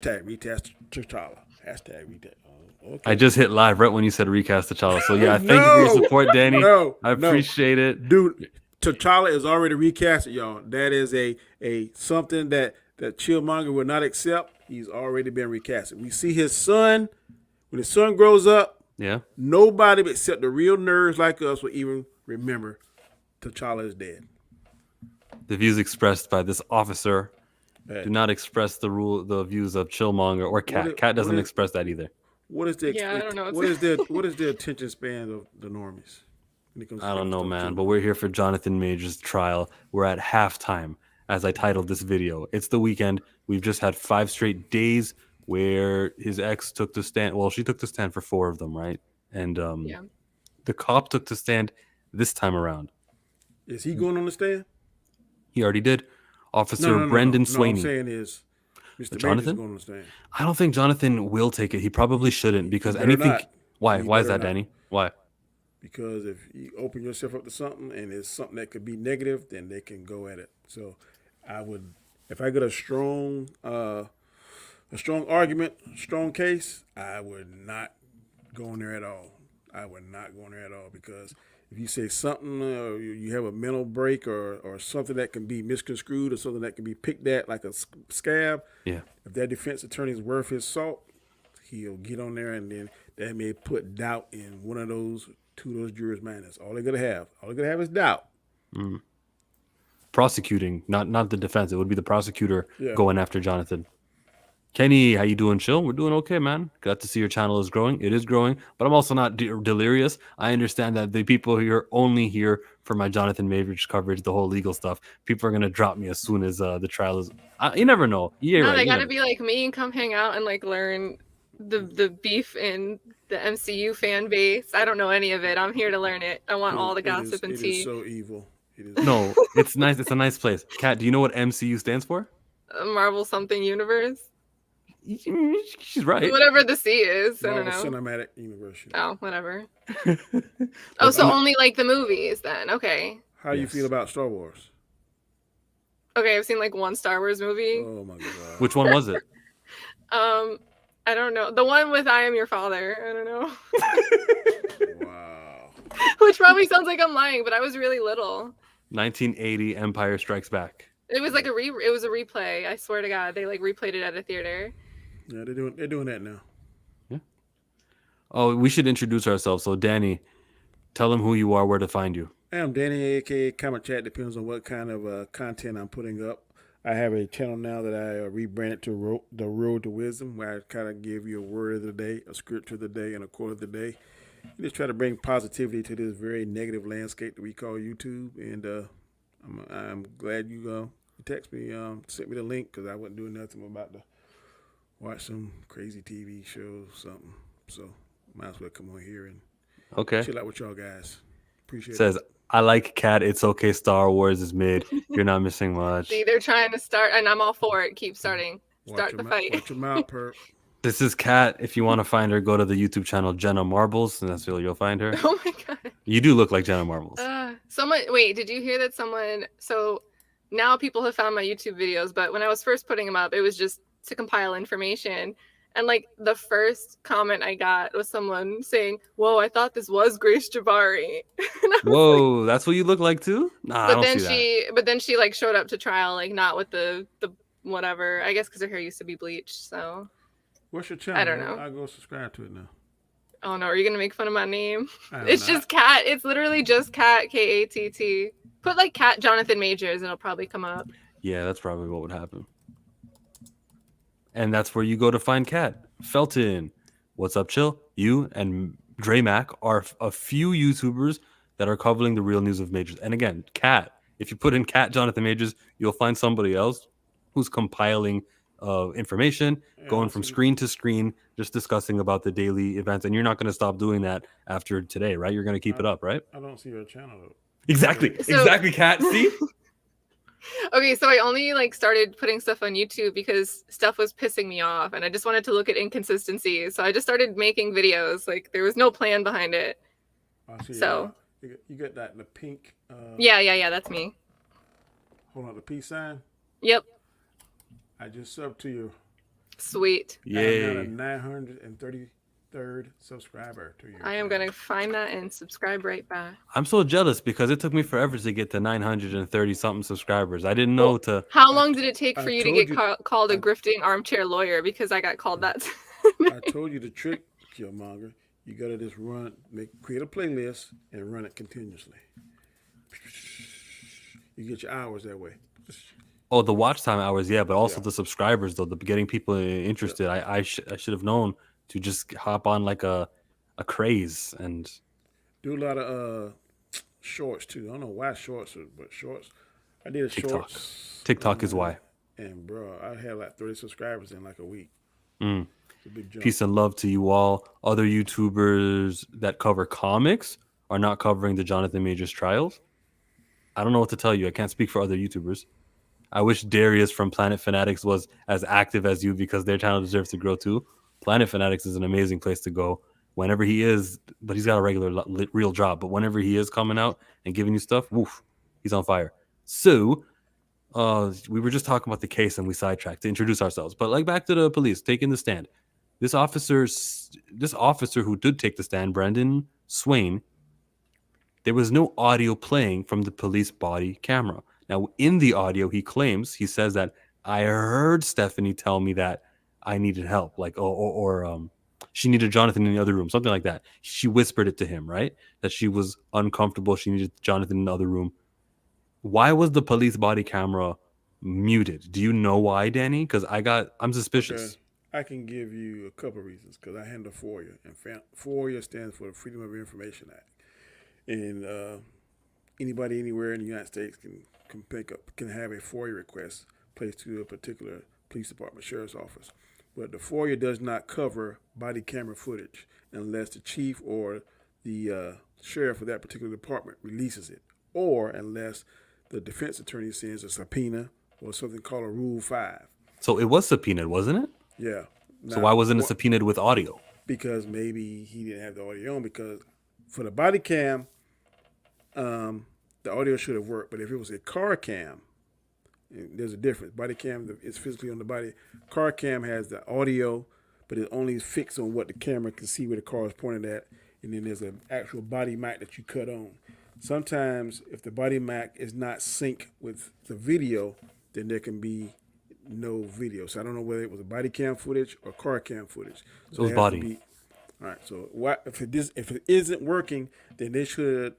Hashtag retest Tala. Hashtag retest. I Okay. just hit live right when you said recast T'Challa. So yeah, thank you for your No, support, Danny. no, I no, appreciate it. dude. T'Challa is already recasted, y'all. That is a something that Chillmonger will not accept. He's already been recasted. We see his son when his son grows up. Yeah. Nobody except the real nerds like us will even remember T'Challa is dead. The views expressed by this officer do Hey, not express the views of Chillmonger or what Cat. is, Cat what doesn't is express that either. what is the Yeah, I don't know. what is the attention span of the normies when it comes to I don't know, stuff man, but Killmonger? we're here for Jonathan Major's trial. We're at halftime, as I titled this video. It's the weekend. We've just had 5 straight days where his ex took the stand. Well, she took the stand for 4 of them, right? And Yeah. the cop took the stand this time around. Is he going on the stand? He already did. No, Officer no, no, no. Brendan No, I'm Sweeney. saying is Mr. Major's Jonathan? going on the stand. I don't think Jonathan will take it. He probably shouldn't He because better anything. not. Why? He Why is better that, not. Danny? Why? Because if you open yourself up to something and it's something that could be negative, then they can go at it. So I would, if I get a strong argument, strong case, I would not go in there at all. I would not go in there at all because if you say something, you have a mental break or something that can be misconstrued or something that can be picked at like a scab, Yeah. if that defense attorney is worth his salt, he'll get on there and then that may put doubt in one of those two of those jurors' minds. That's all they're gonna have. All they're gonna have is doubt. Prosecuting, not the defense. It would be the prosecutor Yeah. going after Jonathan. Kenny, how you doing, Chill? We're doing okay, man. Glad to see your channel is growing. It is growing, but I'm also not delirious. I understand that the people here only here for my Jonathan Majors coverage, the whole legal stuff. People are gonna drop me as soon as the trial is. You never know. Yeah, No, right. they You gotta never. be like me and come hang out and like learn the beef in the MCU fan base. I don't know any of it. I'm here to learn it. I want all the gossip and It is tea. so evil. It is. No, it's nice. It's a nice place. Kat, do you know what MCU stands for? Marvel something universe. She's right. Whatever the C is. I don't Marvel know. Cinematic Universe. Oh, whatever. But Oh, so I'm- only like the movies then. Okay. How you Yes. feel about Star Wars? Okay, I've seen like one Star Wars movie. Oh my god. which one was it? I don't know. The one with I Am Your Father. I don't know. Wow. Which probably sounds like I'm lying, but I was really little. 1980 Empire Strikes Back. It was like it was a replay. I swear to God, they like replayed it at a theater. Yeah, they're doing that now. Oh, we should introduce ourselves. So, Danny, tell them who you are, where to find you. I'm Danny, aka Comment Chat. Depends on what kind of content I'm putting up. I have a channel now that I rebranded to The Road to Wisdom, where I kind of give you a word of the day, a scripture of the day, and a quote of the day. I just try to bring positivity to this very negative landscape that we call YouTube. And I'm glad you text me, sent me the link because I wasn't doing nothing. I'm about to watch some crazy TV show or something. So might as well come on here and Okay. chill out with y'all guys. Appreciate Says, it. I like Cat. It's okay. Star Wars is mid. You're not missing much. See, they're trying to start, and I'm all for it. Keep starting. Start the fight. Watch your mouth, perp. This is Cat. If you want to find her, go to the YouTube channel Jenna Marbles, and that's where you'll find her. Oh my God. You do look like Jenna Marbles. Wait, did you hear that someone, so now people have found my YouTube videos, but when I was first putting them up, it was just to compile information. And like the first comment I got was someone saying, "Whoa, I thought this was Grace Jabari." And I was Whoa, that's what you look like too? Nah, I don't see that. but then she like showed up to trial, like not with the whatever. I guess because her hair used to be bleached. So What's your channel? I don't know. I'll go subscribe to it now. oh no, are you gonna make fun of my name? I don't It's know. just Cat. It's literally just Cat, Katt. Put like Cat Jonathan Majors, and it'll probably come up. Yeah, that's probably what would happen. And that's where you go to find Cat. Felton, what's up, Chill? You and Dre Mac are a few YouTubers that are covering the real news of Majors. And again, Cat, if you put in Cat Jonathan Majors, you'll find somebody else who's compiling information, going from screen to screen, just discussing about the daily events. And you're not going to stop doing that after today, right? You're going to keep it up, right? I don't see your channel though. Exactly. So- Exactly, Cat. See? Okay, so I only like started putting stuff on YouTube because stuff was pissing me off, and I just wanted to look at inconsistencies. So I just started making videos. Like there was no plan behind it. I see. So- you got that the pink. Yeah, that's me. Hold on, the peace sign. Yep. I just subbed to your Sweet. I am now Yay. the 933rd subscriber to your I am channel. gonna find that and subscribe right back. I'm so jealous because it took me forever to get to 930 something subscribers. I didn't know Well, to. how long did it take I for you to told get you- called a I- grifting armchair lawyer? Because I got called that. I told you the trick, Killmonger. You gotta just create a playlist and run it continuously. You get your hours that way. Oh, the watch time hours, yeah, but also Yeah. the subscribers, though, the getting people interested. I should have known to just hop on like a craze and Do a lot of shorts too. I don't know why shorts, but shorts. I did a TikTok. shorts. TikTok is why. And bro, I had like 30 subscribers in like a week. Mm. It's a big jump. Peace and love to you all. Other YouTubers that cover comics are not covering the Jonathan Majors trials. I don't know what to tell you. I can't speak for other YouTubers. I wish Darius from Planet Fanatics was as active as you because their channel deserves to grow too. Planet Fanatics is an amazing place to go whenever he is, but he's got a regular real job. But whenever he is coming out and giving you stuff, woof, he's on fire. So we were just talking about the case and we sidetracked to introduce ourselves. But like back to the police taking the stand. This officer who did take the stand, Brendan Swain, there was no audio playing from the police body camera. Now, in the audio, he says that I heard Stephanie tell me that I needed help, like, she needed Jonathan in the other room, something like that. She whispered it to him, right? That she was uncomfortable. She needed Jonathan in the other room. Why was the police body camera muted? Do you know why, Danny? Because I'm suspicious. Okay. I can give you a couple of reasons because I handle FOIA, and FOIA stands for the Freedom of Information Act, and anybody anywhere in the United States can have a FOIA request placed to a particular police department, sheriff's office. But the FOIA does not cover body camera footage unless the chief or the sheriff of that particular department releases it, or unless the defense attorney sends a subpoena or something called a Rule 5. So it was subpoenaed, wasn't it? Yeah. So why wasn't it subpoenaed with audio? Because maybe he didn't have the audio on. Because for the body cam, the audio should have worked. But if it was a car cam, there's a difference. Body cam is physically on the body. Car cam has the audio, but it only fixed on what the camera can see where the car is pointed at. And then there's an actual body mic that you cut on. Sometimes if the body mic is not synced with the video, then there can be no video. So I don't know whether it was a body cam footage or car cam footage. So it was body. All right. So if it isn't working, then they should,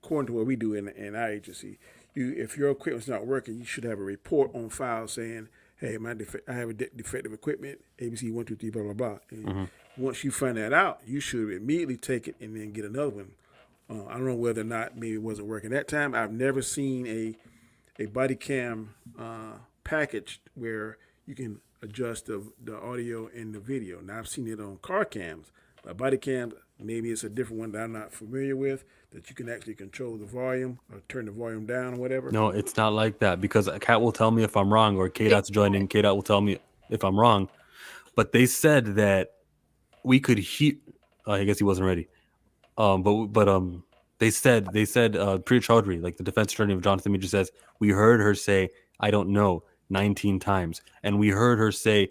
according to what we do in our agency, if your equipment's not working, you should have a report on file saying, "Hey, I have a defective equipment. ABC 1 2 3 blah blah blah." And once you find that out, you should immediately take it and then get another one. I don't know whether or not maybe it wasn't working that time. I've never seen a body cam package where you can adjust the audio and the video. Now I've seen it on car cams, but body cams, maybe it's a different one that I'm not familiar with, that you can actually control the volume or turn the volume down or whatever. No, it's not like that because Kat will tell me if I'm wrong, or K-Dot's joining. K-Dot will tell me if I'm wrong. But they said that we could hear. I guess he wasn't ready. They said Priya Chaudhry, like the defense attorney of Jonathan Major, says we heard her say I don't know 19 times, and we heard her say,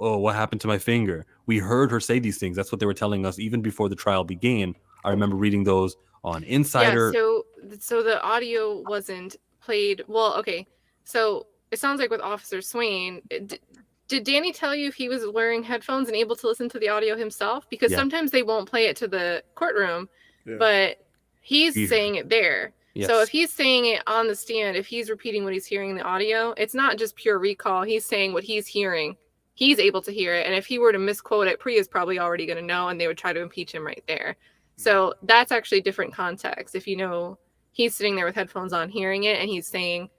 "Oh, what happened to my finger?" We heard her say these things. That's what they were telling us even before the trial began. I remember reading those on Insider. Yeah, so the audio wasn't played. Well, okay. So it sounds like with Officer Swain, did Danny tell you if he was wearing headphones and able to listen to the audio himself? Because sometimes they won't play it to the courtroom, but he's saying it there. Yes. So if he's saying it on the stand, if he's repeating what he's hearing in the audio, it's not just pure recall. He's saying what he's hearing. He's able to hear it. And if he were to misquote it, Priya's probably already going to know, and they would try to impeach him right there. So that's actually different context. If you know he's sitting there with headphones on hearing it and he's saying,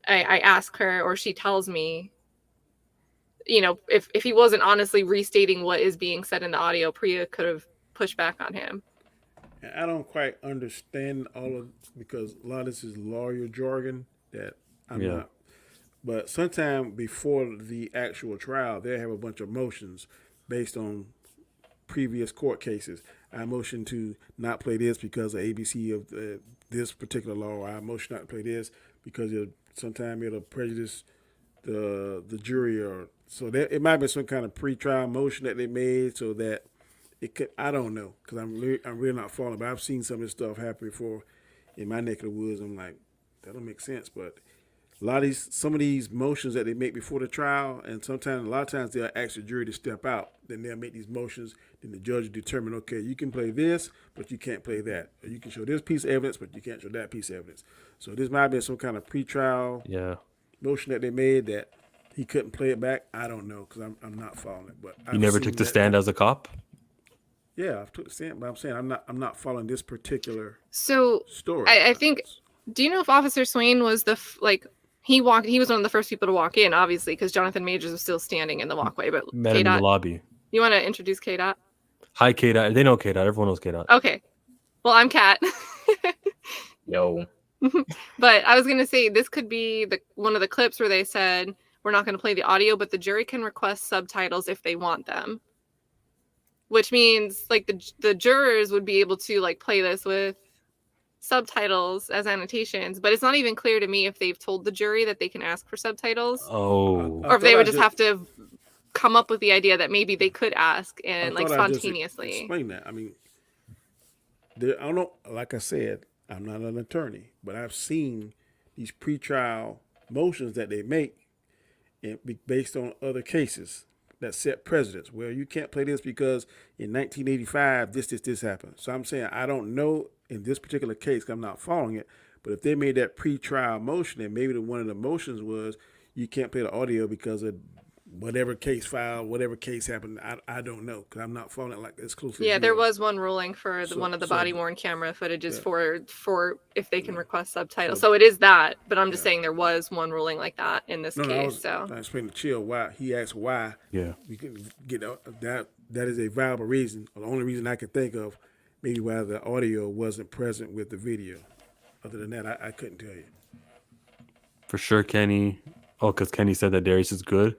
I ask her or she tells me, you know, if he wasn't honestly restating what is being said in the audio, Priya could have pushed back on him. And I don't quite understand because a lot of this is lawyer jargon that I'm not. But sometime before the actual trial, they have a bunch of motions based on previous court cases. I motion to not play this because of ABC of this particular law. Or I motion not to play this because sometimes it'll prejudice the jury or So there, it might be some kind of pre-trial motion that they made so that it could. I don't know because I'm really not following. But I've seen some of this stuff happen before in my neck of the woods. I'm like, that don't make sense. But some of these motions that they make before the trial, and sometimes a lot of times they'll ask the jury to step out. Then they'll make these motions. Then the judge will determine, okay, you can play this, but you can't play that. Or you can show this piece of evidence, but you can't show that piece of evidence. So this might be some kind of pre-trial Yeah. motion that they made that he couldn't play it back. I don't know because I'm not following it. But You never took the stand as a cop? Yeah, I've took the stand, but I'm saying I'm not following this particular So story. I think. Do you know if Officer Swain was he was one of the first people to walk in, obviously, because Jonathan Majors was still standing in the walkway. But Met him in the lobby. You want to introduce K-Dot? Hi, K-Dot. They know K-Dot. Everyone knows K-Dot. Okay. Well, I'm Kat. Yo. But I was going to say this could be one of the clips where they said, we're not going to play the audio, but the jury can request subtitles if they want them. Which means like the jurors would be able to like play this with subtitles as annotations, but it's not even clear to me if they've told the jury that they can ask for subtitles. Oh. Or if they would just have to come up with the idea that maybe they could ask and like spontaneously explain that. I mean, I don't know. Like I said, I'm not an attorney, but I've seen these pretrial motions that they make based on other cases that set precedents. Well, you can't play this because in 1985 this happened. So I'm saying I don't know in this particular case, 'cause I'm not following it. But if they made that pretrial motion, and maybe one of the motions was you can't play the audio because of whatever case file, whatever case happened, I don't know because I'm not following it like as closely. Yeah, as there was one ruling for one of the body worn camera footages Yeah. for if they can request subtitles. So it is that, but I'm just saying there was one ruling like that in this case. I explained to Chill why he asked why. Yeah, we can get that. That is a viable reason. Or the only reason I could think of, maybe why the audio wasn't present with the video. Other than that, I couldn't tell you. for sure, Kenny. Oh, because Kenny said that Darius is good.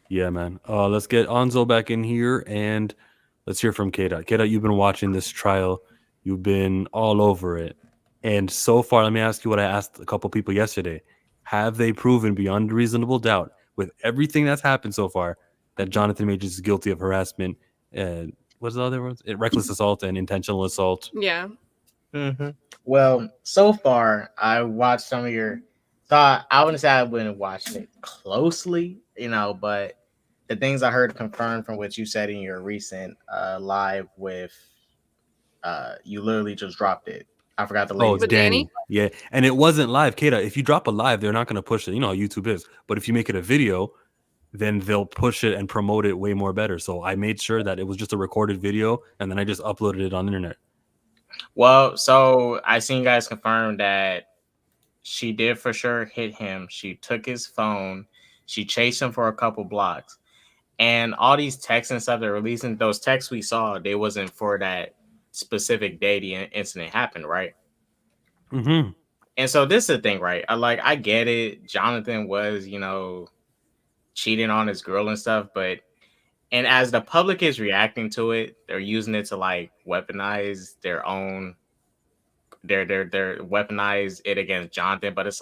Yeah, man. Let's get Anzo back in here and let's hear from K-Dot. K-Dot, you've been watching this trial. You've been all over it. And so far, let me ask you what I asked a couple people yesterday. Have they proven beyond reasonable doubt, with everything that's happened so far, that Jonathan Majors is guilty of harassment and what's the other ones? Reckless assault and intentional assault? Yeah. Mm-hmm. Well, so far, I watched some of your... So I wouldn't say I wouldn't watch it closely, but the things I heard confirmed from what you said in your recent live with, you literally just dropped it. I forgot the lady. Oh, Danny. Yeah, and it wasn't live. Kata, if you drop a live, they're not going to push it. You know how YouTube is. But if you make it a video, then they'll push it and promote it way more better. So I made sure that it was just a recorded video, and then I just uploaded it on the internet. Well, so I seen you guys confirm that she did for sure hit him. She took his phone. She chased him for a couple blocks. And all these texts and stuff they're releasing, those texts we saw, they wasn't for that specific day the incident happened, right? Mm-hmm. And so this is the thing, right? I get it. Jonathan was, cheating on his girl and stuff, and as the public is reacting to it, they're using it to weaponize their own, they're weaponize it against Jonathan. But it's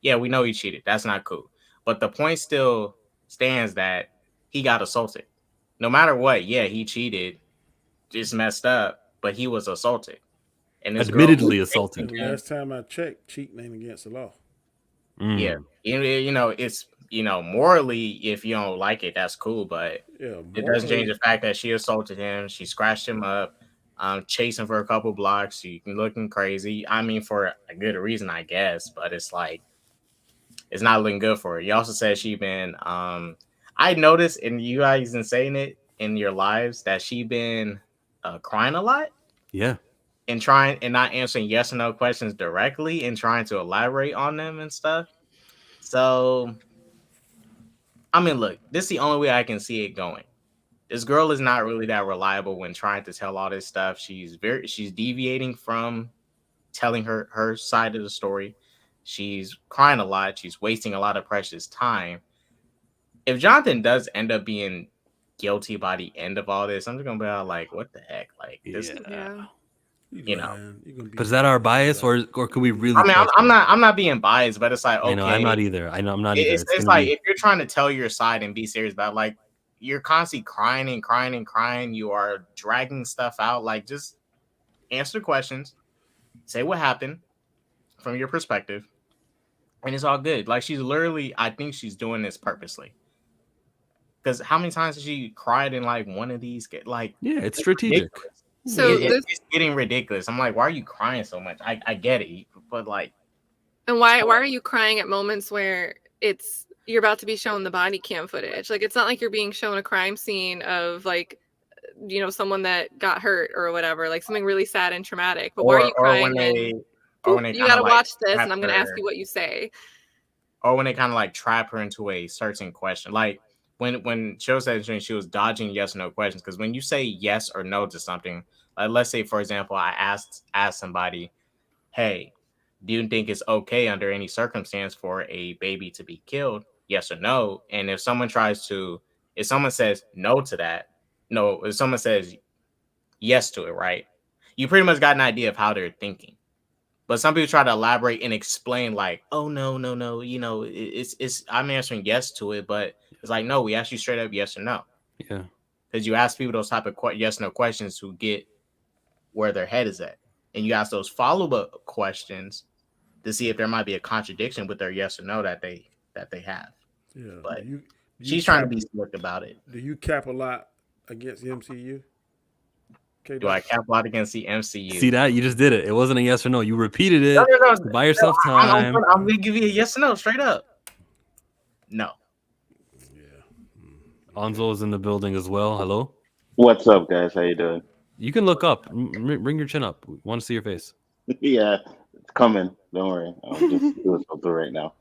yeah, we know he cheated. That's not cool. But the point still stands that he got assaulted. No matter what, yeah, he cheated, just messed up, but he was assaulted. And this admittedly assaulted. The last time I checked, cheating ain't against the law. Yeah, it's morally, if you don't like it, that's cool, but it doesn't change the fact that she assaulted him. She scratched him up, chasing for a couple blocks. She looking crazy. I mean, for a good reason, I guess, but it's it's not looking good for her. You also said she been. I noticed, and you guys been saying it in your lives, that she been crying a lot. Yeah. And trying and not answering yes or no questions directly and trying to elaborate on them and stuff. So, I mean, look, this is the only way I can see it going. This girl is not really that reliable when trying to tell all this stuff. She's deviating from telling her side of the story. She's crying a lot. She's wasting a lot of precious time. If Jonathan does end up being guilty by the end of all this, I'm just gonna be like, what the heck? This. Yeah. You know. You're gonna be But is that our bias, or could we really? I mean, trust I'm him? not being biased, but it's like, okay, I know I'm not either. I know I'm not either. It's gonna like be... if you're trying to tell your side and be serious about, like, you're constantly crying and crying and crying. You are dragging stuff out. Like, just answer the questions, say what happened from your perspective, and it's all good. Like, she's literally, I think she's doing this purposely. Because how many times has she cried in like one of these? Like, Yeah, it's strategic. ridiculous. So It's getting ridiculous. I'm like, why are you crying so much? I get it, but like, and why are you crying at moments where you're about to be shown the body cam footage? Like, it's not like you're being shown a crime scene of, like, someone that got hurt or whatever, like something really sad and traumatic. But why are you crying when you gotta watch this and I'm gonna ask you what you say? Or when they kind of like trap her into a certain question, like when Cho said she was dodging yes or no questions, because when you say yes or no to something, like, let's say for example, I asked somebody, hey, do you think it's okay under any circumstance for a baby to be killed? Yes or no? And if someone says no to that, no, if someone says yes to it, right? You pretty much got an idea of how they're thinking. But some people try to elaborate and explain, like, oh no, it's I'm answering yes to it, but it's like, no, we ask you straight up yes or no. Yeah. Because you ask people those type of yes no questions to get where their head is at, and you ask those follow-up questions to see if there might be a contradiction with their yes or no that they have. Yeah, but do she's trying to be slick about it. Do you cap a lot against the MCU? Okay, do I cap a lot against the MCU? See that? You just did it. It wasn't a yes or no. You repeated it. No. Buy yourself time. I'm gonna give you a yes or no straight up. No. Anzo is in the building as well. Hello. What's up, guys? How you doing? You can look up. Bring your chin up. We want to see your face. Yeah, it's coming. Don't worry. I'm just doing something right now.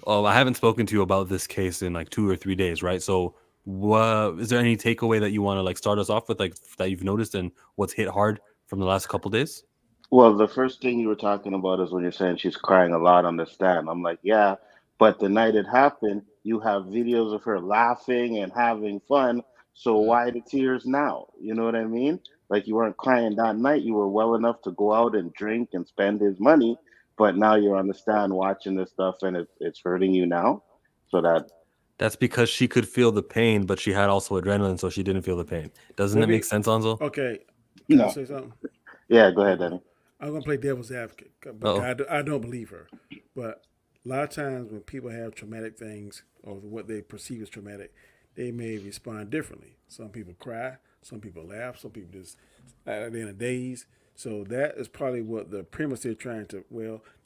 Oh, I haven't spoken to you about this case in like 2 or 3 days, right? So, is there any takeaway that you want to like start us off with, like that you've noticed and what's hit hard from the last couple days? Well, the first thing you were talking about is when you're saying she's crying a lot on the stand. I'm like, yeah, but the night it happened, you have videos of her laughing and having fun. So why the tears now? You know what I mean? Like, you weren't crying that night. You were well enough to go out and drink and spend his money, but now you're on the stand watching this stuff and it's hurting you now. So that's because she could feel the pain, but she had also adrenaline, so she didn't feel the pain. Doesn't that make sense, Anzo? Okay. Can I say something? Yeah, go ahead, Danny. I'm going to play devil's advocate, but I don't believe her. But a lot of times when people have traumatic things or what they perceive as traumatic, they may respond differently. Some people cry, some people laugh, some people just out in a daze. So that is probably what the premise they're trying to,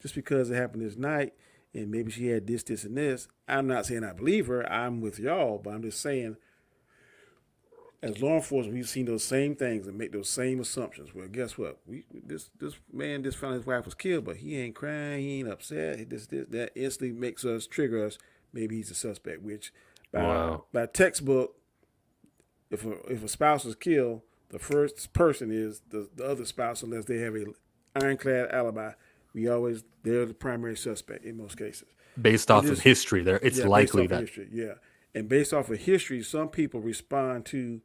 just because it happened this night and maybe she had this, and this, I'm not saying I believe her. I'm with y'all, but I'm just saying, as law enforcement, we've seen those same things and make those same assumptions. Well, guess what? This man just found his wife was killed, but he ain't crying, he ain't upset. That instantly makes us trigger us. Maybe he's a suspect. Which by textbook, if a spouse is killed, the first person is the other spouse, unless they have a ironclad alibi. They're the primary suspect in most cases. Based off of history, it's likely that. History, and based off of history, some people respond to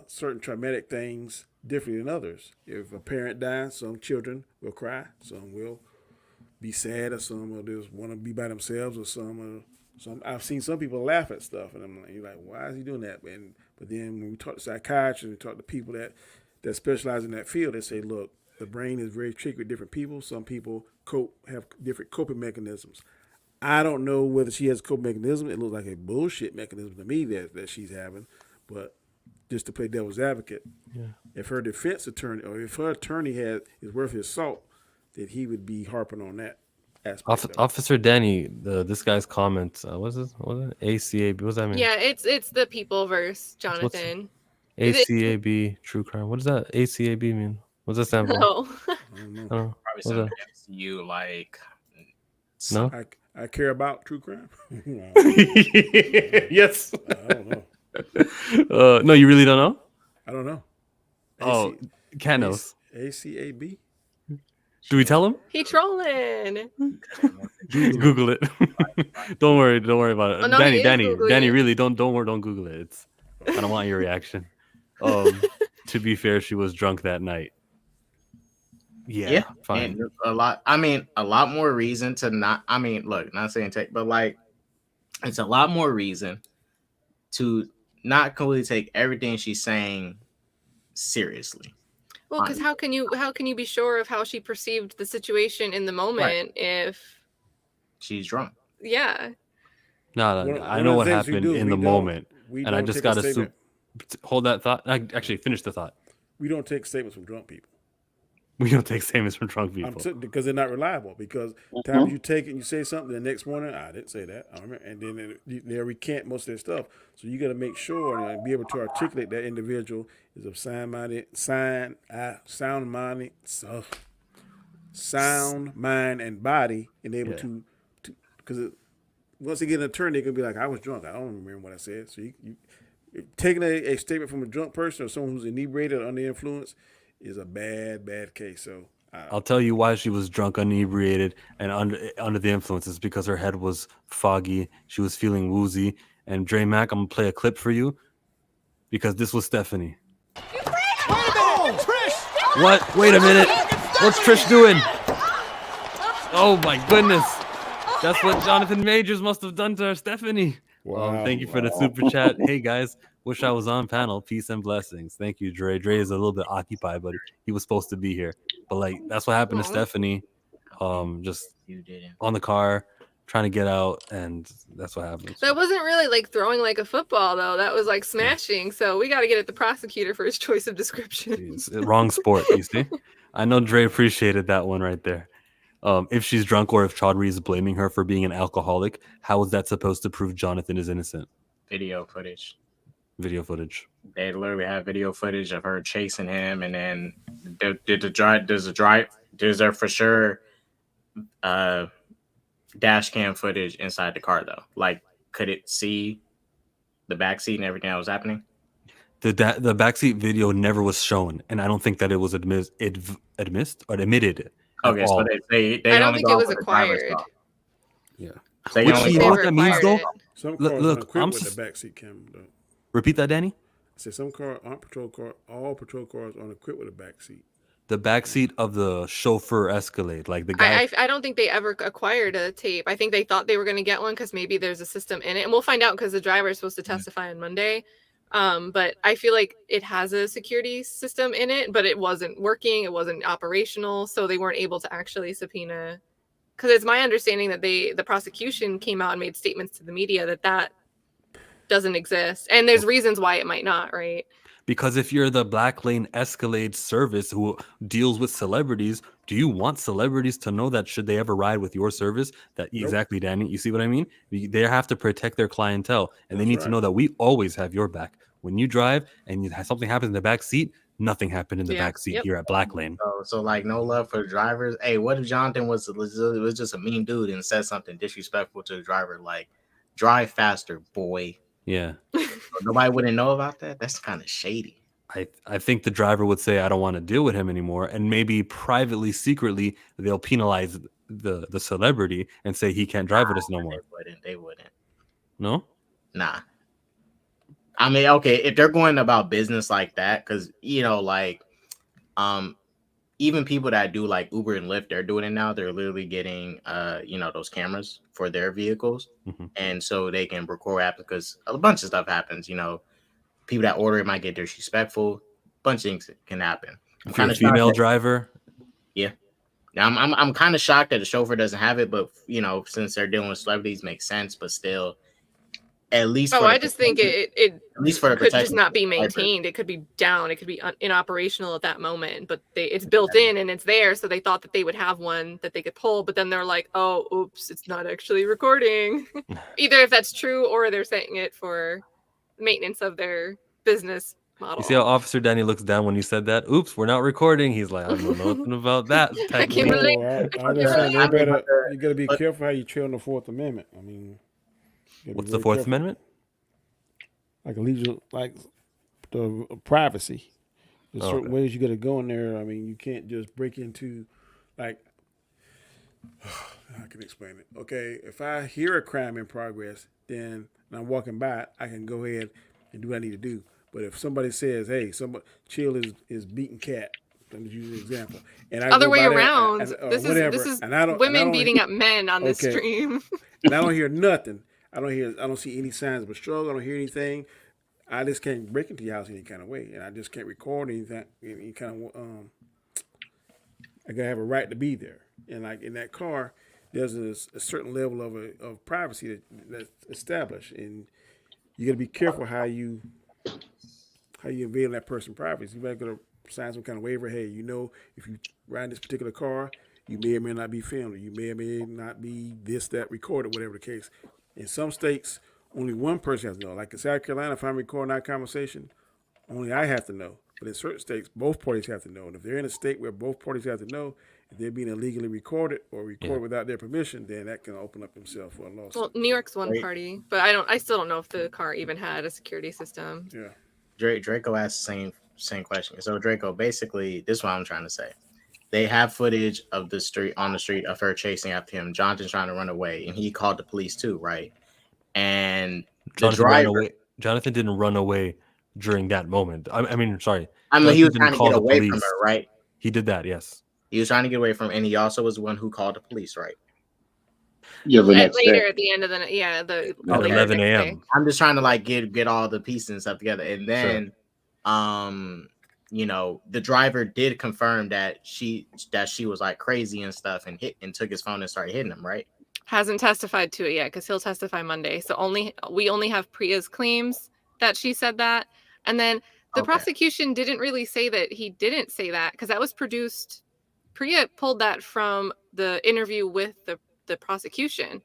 certain traumatic things differently than others. If a parent dies, some children will cry, some will be sad, or some will just want to be by themselves, or some. I've seen some people laugh at stuff, and I'm like, you're like, why is he doing that? But then when we talk to psychiatrists, we talk to people that specialize in that field, they say, look, the brain is very tricky with different people. Some people have different coping mechanisms. I don't know whether she has a coping mechanism. It looks like a bullshit mechanism to me that she's having. But just to play devil's advocate, if her defense attorney or if her attorney is worth his salt, that he would be harping on that aspect. Officer Danny, this guy's comment, what is it? ACAB, what does that mean? Yeah, it's the people verse, Jonathan. ACAB, true crime. What does that ACAB mean? What does that stand for? No. I don't know. Probably some MCU, like, no? I care about true crime. Yes. I don't know. No, you really don't know? I don't know. Cat knows. ACAB? Do we tell him? He trolling. Google it. Don't worry about it. Oh, no, Danny, really don't Google it. I don't want your reaction. To be fair, she was drunk that night. Yeah, fine. And a lot. I mean, a lot more reason to not. I mean, look, not saying take, but like, it's a lot more reason to not completely take everything she's saying seriously. Well, because how can you be sure of how she perceived the situation in the moment if She's drunk? Yeah. No, I know what happened in the moment, and I just got to hold that thought. Actually, finish the thought. We don't take statements from drunk people. We don't take statements from drunk people because they're not reliable. Because times you take it and you say something, the next morning I didn't say that, and then they recant most of their stuff. So you got to make sure and be able to articulate that individual is of sound mind and body, and able to because once they get an attorney, they can be like, I was drunk. I don't remember what I said. So you taking a statement from a drunk person or someone who's inebriated or under the influence is a bad case. So I'll tell you why she was drunk, inebriated, and under the influences, because her head was foggy. She was feeling woozy. And Dre Mac, I'm gonna play a clip for you because this was Stephanie. What? Wait a minute. What's Trish doing? Oh my goodness. That's what Jonathan Majors must have done to her, Stephanie. Wow. Thank you for the super chat. Hey guys, wish I was on panel. Peace and blessings. Thank you, Dre. Dre is a little bit occupied, but he was supposed to be here. But like, that's what happened to Stephanie. Just on the car, trying to get out, and that's what happened. That wasn't really like throwing like a football, though. That was like smashing. So we got to get at the prosecutor for his choice of description. Jeez, wrong sport, you see. I know Dre appreciated that one right there. If she's drunk or if Chaudhry is blaming her for being an alcoholic, how is that supposed to prove Jonathan is innocent? Video footage. They literally have video footage of her chasing him, and then there's a for sure dash cam footage inside the car though. Like, could it see the backseat and everything that was happening? The backseat video never was shown, and I don't think that it was admitted. Okay, so they I don't think it was acquired. Yeah. So which you know what that means though? Some cars aren't equipped with the backseat camera though. Repeat that, Danny? I said some cars aren't patrol cars. All patrol cars aren't equipped with a backseat. The backseat of the chauffeur Escalade, like the guy. I don't think they ever acquired a tape. I think they thought they were going to get one because maybe there's a system in it, and we'll find out because the driver is supposed to testify on Monday. But I feel like it has a security system in it, but it wasn't working. It wasn't operational, so they weren't able to actually subpoena. Because it's my understanding that the prosecution came out and made statements to the media that doesn't exist, and there's reasons why it might not, right? Because if you're the Black Lane Escalade service who deals with celebrities, do you want celebrities to know that should they ever ride with your service? That exactly, Danny. You see what I mean? They have to protect their clientele, and they need to know that we always have your back. When you drive and something happens in the back seat, nothing happened in the back seat here at Black Lane. So like, no love for the drivers. Hey, what if Jonathan was just a mean dude and said something disrespectful to the driver, like "drive faster, boy"? Yeah. Nobody wouldn't know about that. That's kind of shady. I think the driver would say, I don't want to deal with him anymore. And maybe privately, secretly, they'll penalize the celebrity and say he can't drive with us no more. They wouldn't. No? Nah. I mean, okay, if they're going about business like that, because, like, even people that do like Uber and Lyft, they're doing it now. They're literally getting, those cameras for their vehicles. Mm-hmm. And so they can record apps because a bunch of stuff happens. People that order it might get disrespectful. A bunch of things can happen. If you're a female driver. Yeah. Now I'm kind of shocked that the chauffeur doesn't have it, but since they're dealing with celebrities, makes sense. But still, at least. I just think it at least for could just not be maintained. It could be down. It could be inoperational at that moment. But it's built in and it's there, so they thought that they would have one that they could pull. But then they're like, "Oh, oops, it's not actually recording." Either if that's true or they're saying it for maintenance of their business model. You see how Officer Danny looks down when you said that? Oops, we're not recording. He's like, I don't know nothing about that. I can't believe. You got to be careful how you tread on the Fourth Amendment. I mean. What's the Fourth Amendment? Like the privacy. There's certain ways you got to go in there. I mean, you can't just break into, like, I can explain it. Okay, if I hear a crime in progress, then and I'm walking by, I can go ahead and do what I need to do. But if somebody says, "Hey, Chill is beating Cat," Let me use an example. And I Other go way by there, around. or This whatever, is and I don't women beating up men on this okay. stream. And I don't hear nothing. I don't see any signs of a struggle. I don't hear anything. I just can't break into your house any kind of way, and I just can't record anything. Any kind of I gotta have a right to be there. And like in that car, there's a certain level of privacy that's established, and you gotta be careful how you invade on that person's privacy. You better go to sign some kind of waiver. Hey, if you ride in this particular car, you may or may not be filmed, or you may or may not be this, that, recorded, whatever the case. In some states, only one person has to know. Like in South Carolina, if I'm recording our conversation, only I have to know. But in certain states, both parties have to know. And if they're in a state where both parties have to know, if they're being illegally recorded or recorded without their permission, then that can open up themselves for a lawsuit. Well, New York's one party, but I still don't know if the car even had a security system. Yeah. Draco asked the same question. So Draco, basically, this is what I'm trying to say. They have footage of the street of her chasing after him. Jonathan's trying to run away, and he called the police too, right? And Jonathan ran away. Jonathan didn't run away during that moment. I mean, sorry. I mean, Jonathan he was didn't trying to call get the away police. from her, right? He did that, yes. He was trying to get away from, and he also was the one who called the police, right? Yeah, the next Later day. at the end of the At later 11 next day. a.m. I'm just trying to like get all the pieces and stuff together, and then, the driver did confirm that she was like crazy and stuff, and took his phone and started hitting him, right? Hasn't testified to it yet because he'll testify Monday. So we only have Priya's claims that she said that, and then the prosecution didn't really say that he didn't say that because that was produced. Priya pulled that from the interview with the prosecution.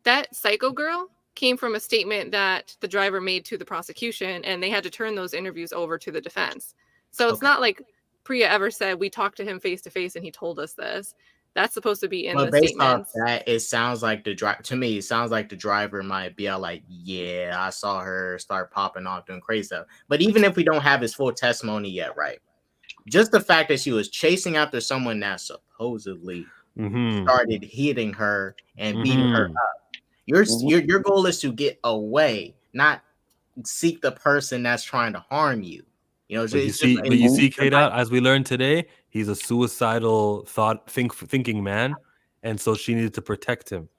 That psycho girl came from a statement that the driver made to the prosecution, and they had to turn those interviews over to the defense. So it's not like Priya ever said we talked to him face to face and he told us this. That's supposed to be in the based statements. off that, it sounds like the driver might be all like, yeah, I saw her start popping off doing crazy stuff. But even if we don't have his full testimony yet, right? Just the fact that she was chasing after someone that supposedly started hitting her and beating her up. Your goal is to get away, not seek the person that's trying to harm you. But you see, K-Dot, as we learned today, he's a suicidal thinking man, and so she needed to protect him.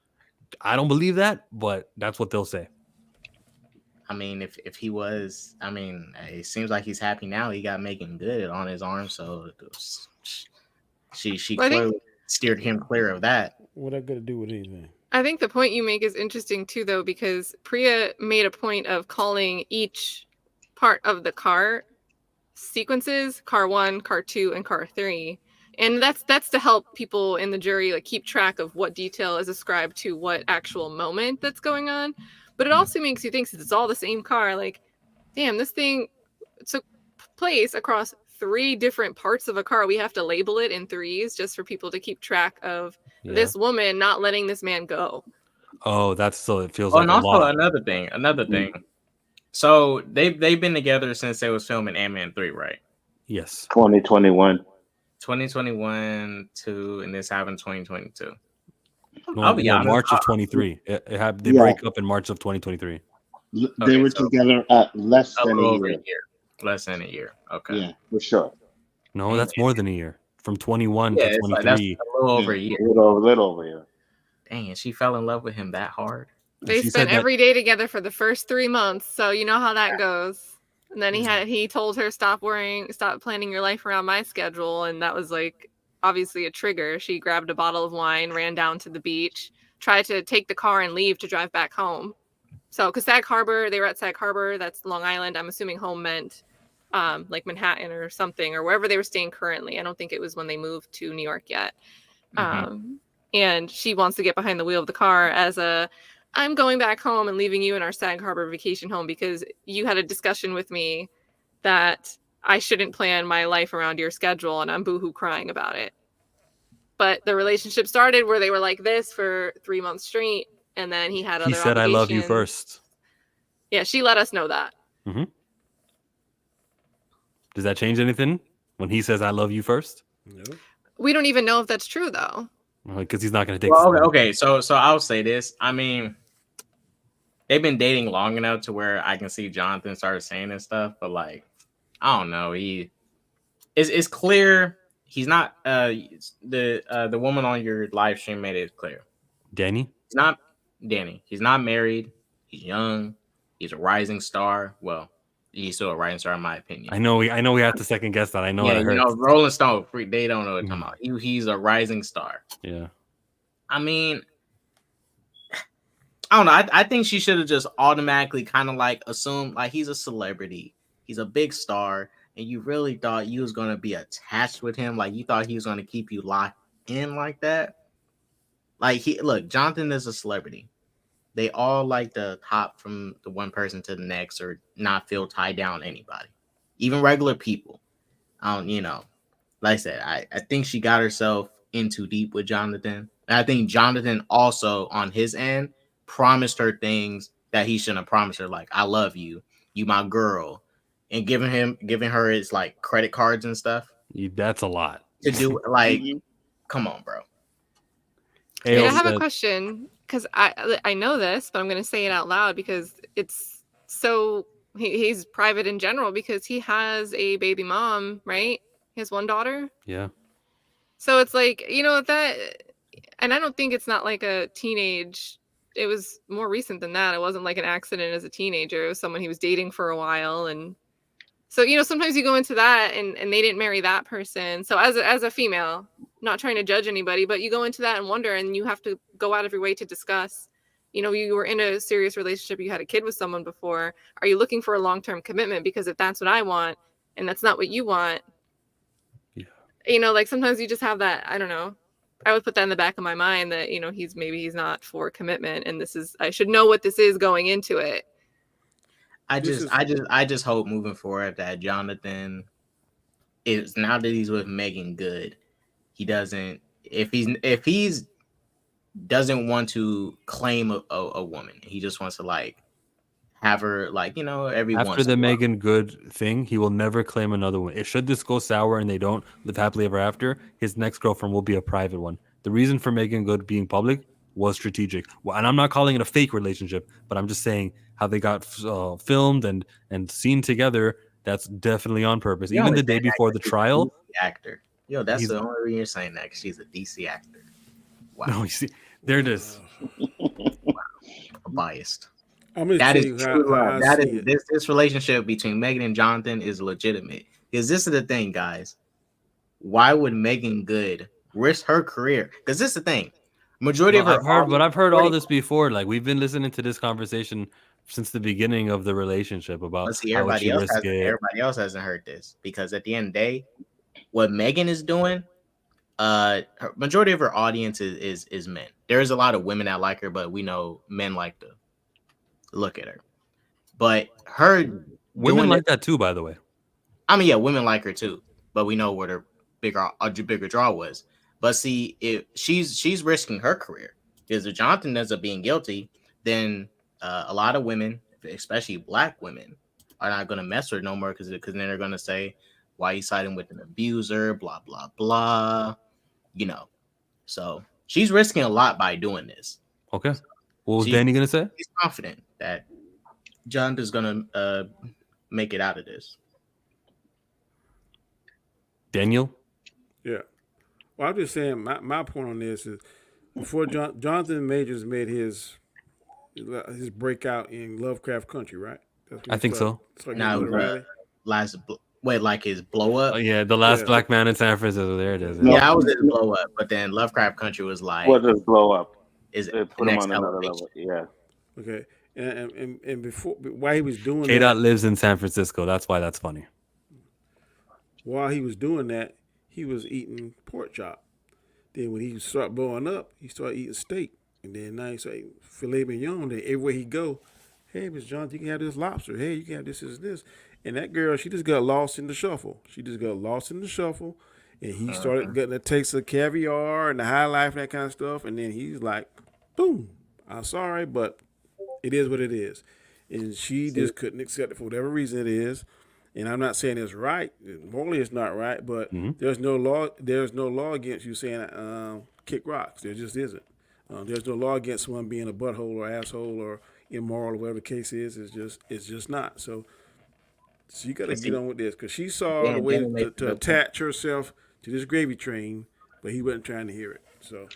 I don't believe that, but that's what they'll say. I mean, if he was, it seems like he's happy now. He got making good on his arm, so she clearly steered him clear of that. What I got to do with anything? I think the point you make is interesting too, though, because Priya made a point of calling each part of the car sequences, car 1, car 2, and car 3. And that's to help people in the jury like keep track of what detail is ascribed to what actual moment that's going on. But it also makes you think, since it's all the same car, like, damn, this thing took place across 3 different parts of a car. We have to label it in 3s just for people to keep track of this woman not letting this man go. Oh, that's so it feels like and a also lot. another thing. So they've been together since they was filming Ant-Man 3, right? Yes. 2021. 2021 and this happened 2022. No, March of 23. They break up in March of 2023. They were together at less than a year. Less than a year. Okay. Yeah, for sure. No, that's more than a year. From 21 to 23. Like, that's a little over a year. A little over a year. Dang, and she fell in love with him that hard. They spent every day together for the first 3 months, so you know how that goes. And then he told her, stop planning your life around my schedule, and that was like obviously a trigger. She grabbed a bottle of wine, ran down to the beach, tried to take the car and leave to drive back home. So, because they were at Sag Harbor, that's Long Island. I'm assuming home meant like Manhattan or something, or wherever they were staying currently. I don't think it was when they moved to New York yet. And she wants to get behind the wheel of the car as I'm going back home and leaving you in our Sag Harbor vacation home because you had a discussion with me that I shouldn't plan my life around your schedule, and I'm boohoo crying about it. But the relationship started where they were like this for 3 months straight, and then he had other obligations. He said, I love you first. Yeah, she let us know that. Mm-hmm. Does that change anything when he says, I love you first? No. We don't even know if that's true, though. Because he's not going to take okay, so I'll say this. I mean, they've been dating long enough to where I can see Jonathan started saying this stuff, but like, I don't know. it's clear he's not. The woman on your live stream made it clear. Danny? He's not Danny. He's not married. He's young. He's a rising star. Well, he's still a rising star in my opinion. I know we have to second guess that. I know Yeah, it hurts. Rolling Stone. They don't know what I'm talking about. He's a rising star. Yeah. I mean, I don't know. I think she should have just automatically kind of like assumed like he's a celebrity. He's a big star. And you really thought you was going to be attached with him. Like you thought he was going to keep you locked in like that. Like look, Jonathan is a celebrity. They all like to hop from the one person to the next or not feel tied down to anybody, even regular people. Like I said, I think she got herself in too deep with Jonathan. And I think Jonathan also on his end promised her things that he shouldn't have promised her, like I love you, you my girl, and giving her his like credit cards and stuff. That's a lot. To do like, come on, bro. I have a question because I know this, but I'm going to say it out loud because it's so he's private in general because he has a baby mom, right? He has one daughter. Yeah. So it's like, that, and I don't think it's not like a teenage. It was more recent than that. It wasn't like an accident as a teenager. It was someone he was dating for a while. And so, sometimes you go into that and they didn't marry that person. So as a female, not trying to judge anybody, but you go into that and wonder, and you have to go out of your way to discuss, you were in a serious relationship, you had a kid with someone before. Are you looking for a long-term commitment? Because if that's what I want and that's not what you want, like sometimes you just have that, I don't know. I would put that in the back of my mind that, he's not for commitment, and I should know what this is going into it. I just hope moving forward that Jonathan is, now that he's with Megan Good, he doesn't, if he's doesn't want to claim a woman, he just wants to like have her like, every once after the Megan Good thing, he will never claim another one. If should this go sour and they don't live happily ever after, his next girlfriend will be a private one. The reason for Megan Good being public was strategic. Well, and I'm not calling it a fake relationship, but I'm just saying how they got filmed and seen together. That's definitely on purpose. Even the day before the trial. Actor. That's the only reason you're saying that, because she's a DC actor. Wow. No, you see, there it is. Wow. Biased. That is true. This relationship between Megan and Jonathan is legitimate. Because this is the thing, guys. Why would Megan Good risk her career? Because this is the thing. I've heard all this before. Like, we've been listening to this conversation since the beginning of the relationship about everybody else hasn't heard this, because at the end of the day, what Megan is doing, her majority of her audience is men. There's a lot of women that like her, but we know men like to look at her. But women like that too, by the way. I mean, yeah, women like her too, but we know what her bigger draw was. But see, if she's risking her career, because if Jonathan ends up being guilty, then a lot of women, especially black women, are not going to mess with her no more, because then they're going to say, why you siding with an abuser, blah, blah, blah, So she's risking a lot by doing this. Okay. What was Danny going to say? He's confident that Jonathan's going to make it out of this. Daniel? Yeah. Well, I'm just saying my point on this is, before Jonathan Majors made his breakout in Lovecraft Country, right? I think so. Now, like his blow up? Oh, yeah, the last black man in San Francisco. There it is. Yeah, I was his blow up, but then Lovecraft Country was like, what does blow up? Is it put him on another level? Yeah. Okay. And before, while he was doing K-Dot lives in San Francisco. That's why that's funny. While he was doing that, he was eating pork chop. Then when he started blowing up, he started eating steak. And then now he's like filet mignon. Then everywhere he go, hey, Miss Johnson, you can have this lobster. Hey, you can have this. And that girl, she just got lost in the shuffle. And he started getting a taste of caviar and the high life and that kind of stuff. And then he's like, boom, I'm sorry, but it is what it is. And she just couldn't accept it for whatever reason it is. And I'm not saying it's right. Morally, it's not right. But there's no law. There's no law against you saying kick rocks. There just isn't. There's no law against someone being a butthole or asshole or immoral or whatever the case is. It's just not. So So you got to And get see, on with this because she saw yeah, a way Danny makes a to good point. attach herself to this gravy train, but he wasn't trying to hear it. So,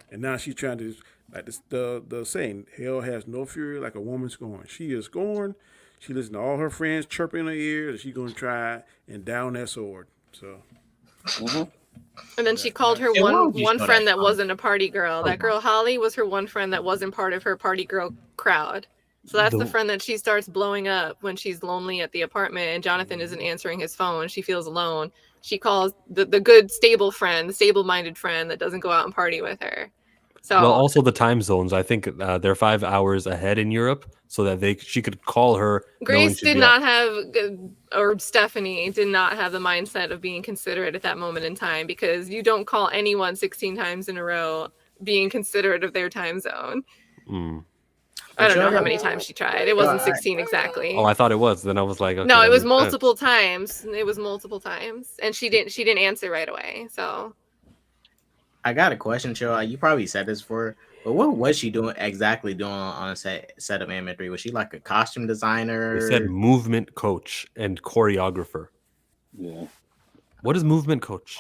and now she's trying to, like this, the saying, hell has no fury like a woman scorned. She is scorned. She listens to all her friends chirping in her ears, and she's going to try and down that sword. So, Mhm. And then she called her And why one would you one show friend that that comment? wasn't a party girl. That girl Holly was her one friend that wasn't part of her party girl crowd. So that's the The- friend that she starts blowing up when she's lonely at the apartment and Jonathan isn't answering his phone. She feels alone. She calls the good stable friend, the stable-minded friend that doesn't go out and party with her. So Well, also the time zones. I think they're 5 hours ahead in Europe, so that she could call her knowing Grace she'd did be up. not have, or Stephanie did not have the mindset of being considerate at that moment in time, because you don't call anyone 16 times in a row being considerate of their time zone. Mm. I don't But know y'all how got, many times she tried. It wasn't 16 exactly. Oh, I thought it was. Then I was like, okay, No, it that was makes sense. multiple times. It was multiple times, and she didn't answer right away. So I got a question, Chill. You probably said this before, but what was she doing on a set of Ant-Man 3? Was she like a costume They designer? said movement coach and choreographer. Yeah. What is movement coach?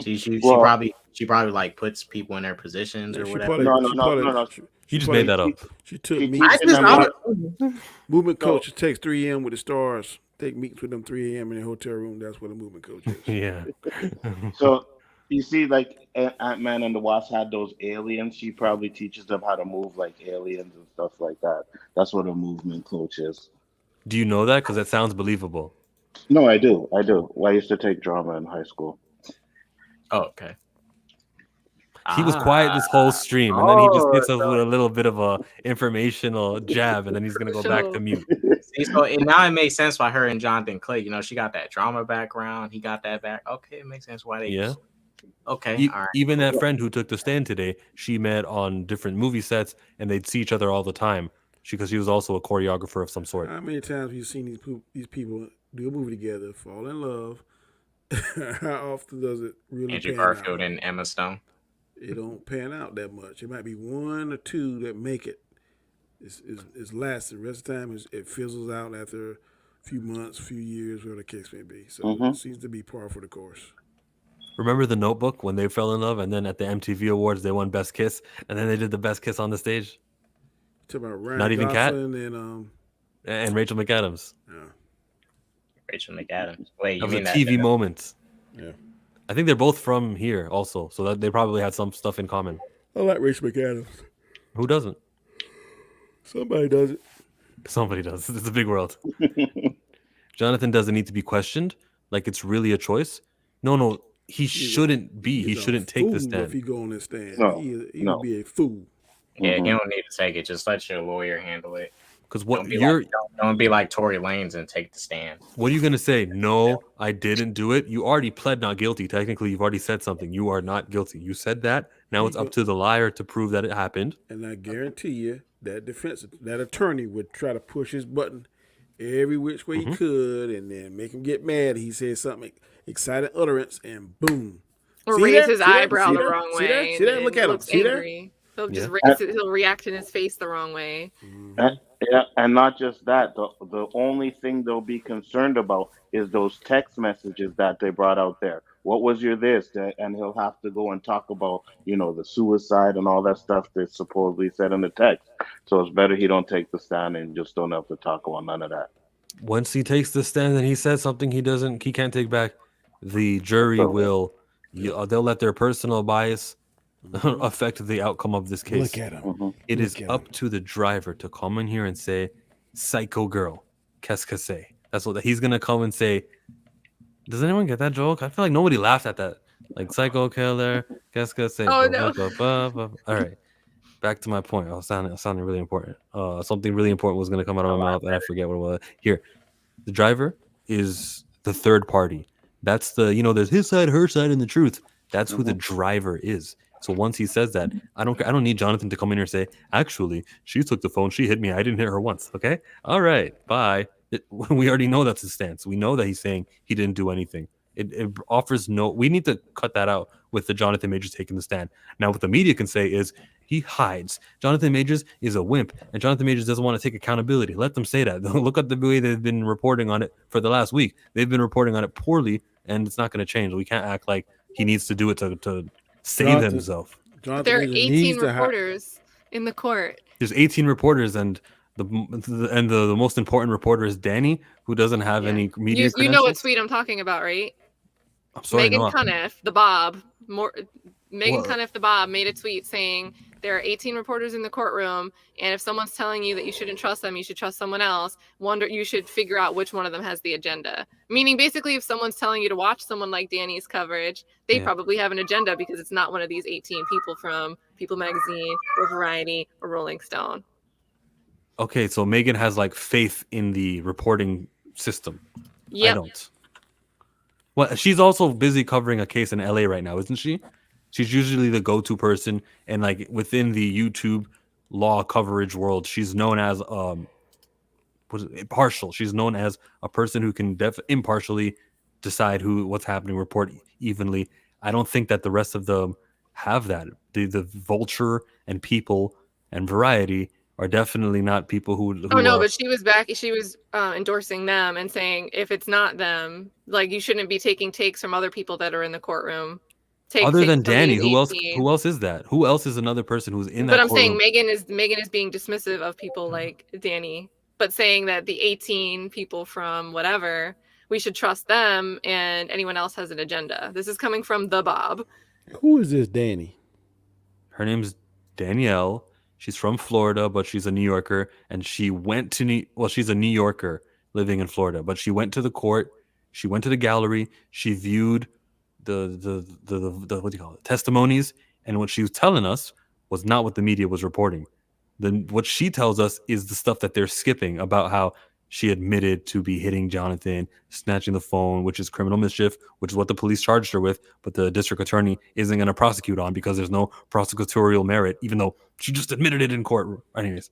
She Well, probably like puts people in their positions yeah, or she whatever. probably, no, no, she no, no, probably, no. You just probably, made that up. she took She meets. I teaching just them what. Movement So, coach takes 3 a.m. with the stars. Take meets with them 3 a.m. in the hotel room. That's what a movement coach is. Yeah. so you see, like Ant-Man and the Wasp had those aliens. She probably teaches them how to move like aliens and stuff like that. That's what a movement coach is. Do you know that? Because it sounds believable. No, I do. I do. Well, I used to take drama in high school. Oh, okay. He was quiet this whole stream, and then he just Oh, gets us with a little bit of a informational jab, and then he's gonna go back to Sure. mute. see, so now it makes sense why her and Jonathan Clay, she got that drama background. He got that back. Okay, it makes sense why they. Yeah. Okay, all right. Even that friend who took the stand today, she met on different movie sets, and they'd see each other all the time. Because she was also a choreographer of some sort. How many times have you seen these people do a movie together, fall in love? How often does it really Andrew pan Garfield out? and Emma Stone. It don't pan out that much. It might be one or two that make it. It's lasting. The rest of the time, it fizzles out after a few months, few years, whatever the case may be. So Mhm. it seems to be par for the course. Remember The Notebook when they fell in love, and then at the MTV Awards they won Best Kiss, and then they did the Best Kiss on the stage. Talk about Ryan Not even Kat? Gosling and And Rachel McAdams. Rachel McAdams. Wait, That you was a mean TV that? moment. yeah. I think they're both from here also, so that they probably had some stuff in common. I like Rachel McAdams. Who doesn't? Somebody does it. Somebody does. It's a big world. Jonathan doesn't need to be questioned like it's really a choice. No, he shouldn't be. He He's a shouldn't take the fool if he stand. go on that stand. No, He no. would be a fool. Yeah, Mhm. you don't need to take it. Just let your lawyer handle it. Because what Don't be you're like, don't be like Tory Lanez and take the stand. what are you gonna say? No, I didn't do it. You already pled not guilty. Technically, you've already said something. You are not guilty. You said that. Now it's up to the liar to prove that it happened. And I guarantee you that attorney would try to push his button every which way he could, and then make him get mad. He says something excited utterance, and boom. or See raise that? his See that? eyebrow See the that? wrong See way. that? See that? and Look at him. looks See that? angry. He'll just Yeah. he'll react in his face the wrong way. Yeah, and not just that. The only thing they'll be concerned about is those text messages that they brought out there. What was your this? And he'll have to go and talk about, the suicide and all that stuff they supposedly said in the text. So it's better he don't take the stand and just don't have to talk about none of that. Once he takes the stand and he says something he can't take back, the jury So- will they'll let their personal bias affect the outcome of this case. Look at him. Mhm. It is Look at up to the driver to come in here and say, "Psycho girl, qu'est-ce que c'est?" That's what he's gonna come and say. Does anyone get that joke? I feel like nobody laughed at that. Like psycho killer, qu'est-ce que c'est? Oh, no. All right, back to my point. I was sounding really important. Something really important was gonna come out of my mouth, and I forget what it was. Here, the driver is the third party. That's there's his side, her side, and the truth. That's who the driver is. So once he says that, I don't need Jonathan to come in here and say, actually, she took the phone, she hit me, I didn't hit her once. Okay, all right, bye. We already know that's his stance. We know that he's saying he didn't do anything. It offers no. We need to cut that out with the Jonathan Majors taking the stand. Now, what the media can say is he hides. Jonathan Majors is a wimp, and Jonathan Majors doesn't want to take accountability. Let them say that. Look at the way they've been reporting on it for the last week. They've been reporting on it poorly, and it's not going to change. We can't act like he needs to do it to save Jonathan, himself. But Jonathan there are Majors 18 needs to hide. reporters in the court. There's 18 reporters, and the most important reporter is Danny, who doesn't have Yeah. any media You credentials. know what tweet I'm talking about, right? I'm sorry, Megan no. Cunniff, the Bob, Megan What? Cunniff, the Bob, made a tweet saying there are 18 reporters in the courtroom, and if someone's telling you that you shouldn't trust them, you should trust someone else. You should figure out which one of them has the agenda. Meaning, basically, if someone's telling you to watch someone like Danny's coverage, they Yeah. probably have an agenda because it's not one of these 18 people from People Magazine or Variety or Rolling Stone. Okay, so Megan has like faith in the reporting system. I Yep. don't. Well, she's also busy covering a case in LA right now, isn't she? She's usually the go-to person, and like within the YouTube law coverage world, she's known as impartial. She's known as a person who can impartially decide what's happening, report evenly. I don't think that the rest of them have that. The Vulture and People and Variety are definitely not people who Oh no, are, but she was back. She was endorsing them and saying if it's not them, like you shouldn't be taking takes from other people that are in the courtroom. other than takes from Danny. these Who else? 18. Who else is that? Who else is another person who's in But that I'm courtroom? saying Megan is being dismissive of people like Danny, but saying that the 18 people from whatever, we should trust them, and anyone else has an agenda. This is coming from the Bob. Who is this Danny? Her name's Danielle. She's from Florida, but she's a New Yorker, and she went to she's a New Yorker living in Florida, but she went to the court. She went to the gallery. She viewed the what do you call it, testimonies, and what she was telling us was not what the media was reporting. Then what she tells us is the stuff that they're skipping about how she admitted to be hitting Jonathan, snatching the phone, which is criminal mischief, which is what the police charged her with, but the district attorney isn't going to prosecute on because there's no prosecutorial merit, even though she just admitted it in court. Anyways,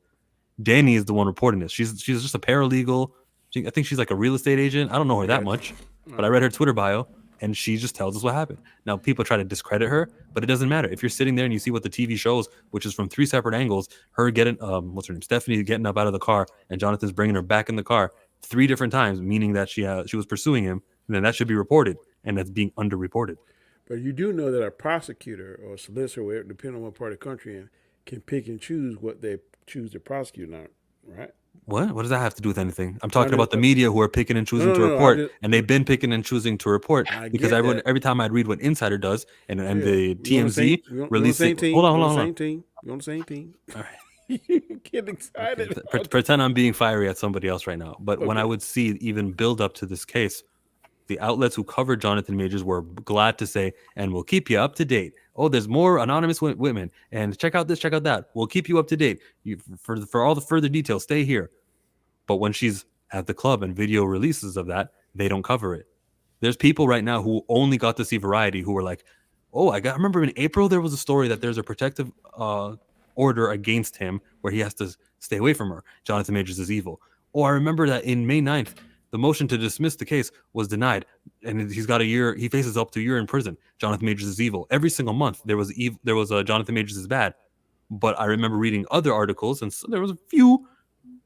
Danny is the one reporting this. She's just a paralegal. I think she's like a real estate agent. I don't know her that much, but I read her Twitter bio, and she just tells us what happened. Now, people try to discredit her, but it doesn't matter. If you're sitting there and you see what the TV shows, which is from 3 separate angles, her getting, what's her name? Stephanie getting up out of the car, and Jonathan's bringing her back in the car 3 different times, meaning that she was pursuing him, and then that should be reported, and that's being underreported. But you do know that a prosecutor or solicitor, depending on what part of the country you're in, can pick and choose what they choose to prosecute on, right? What does that have to do with anything? I'm talking about the media who are picking and choosing to No, report, and they've been picking and choosing to report because get that. every time I'd read what Insider does and the We on the same- TMZ we on the releases. same team. Hold on. We on the same team. All right. You get excited. Pretend I'm being fiery at somebody else right now. But when Okay. I would see even build up to this case, the outlets who covered Jonathan Majors were glad to say, and we'll keep you up to date. Oh, there's more anonymous women, and check out this, check out that. We'll keep you up to date. For all the further details, stay here. But when she's at the club and video releases of that, they don't cover it. There's people right now who only got to see Variety who were like, oh, I remember in April there was a story that there's a protective order against him where he has to stay away from her. Jonathan Majors is evil. Or I remember that in May 9th, the motion to dismiss the case was denied, and he's got a year. He faces up to a year in prison. Jonathan Majors is evil. Every single month there was Jonathan Majors is bad. But I remember reading other articles, and so there was a few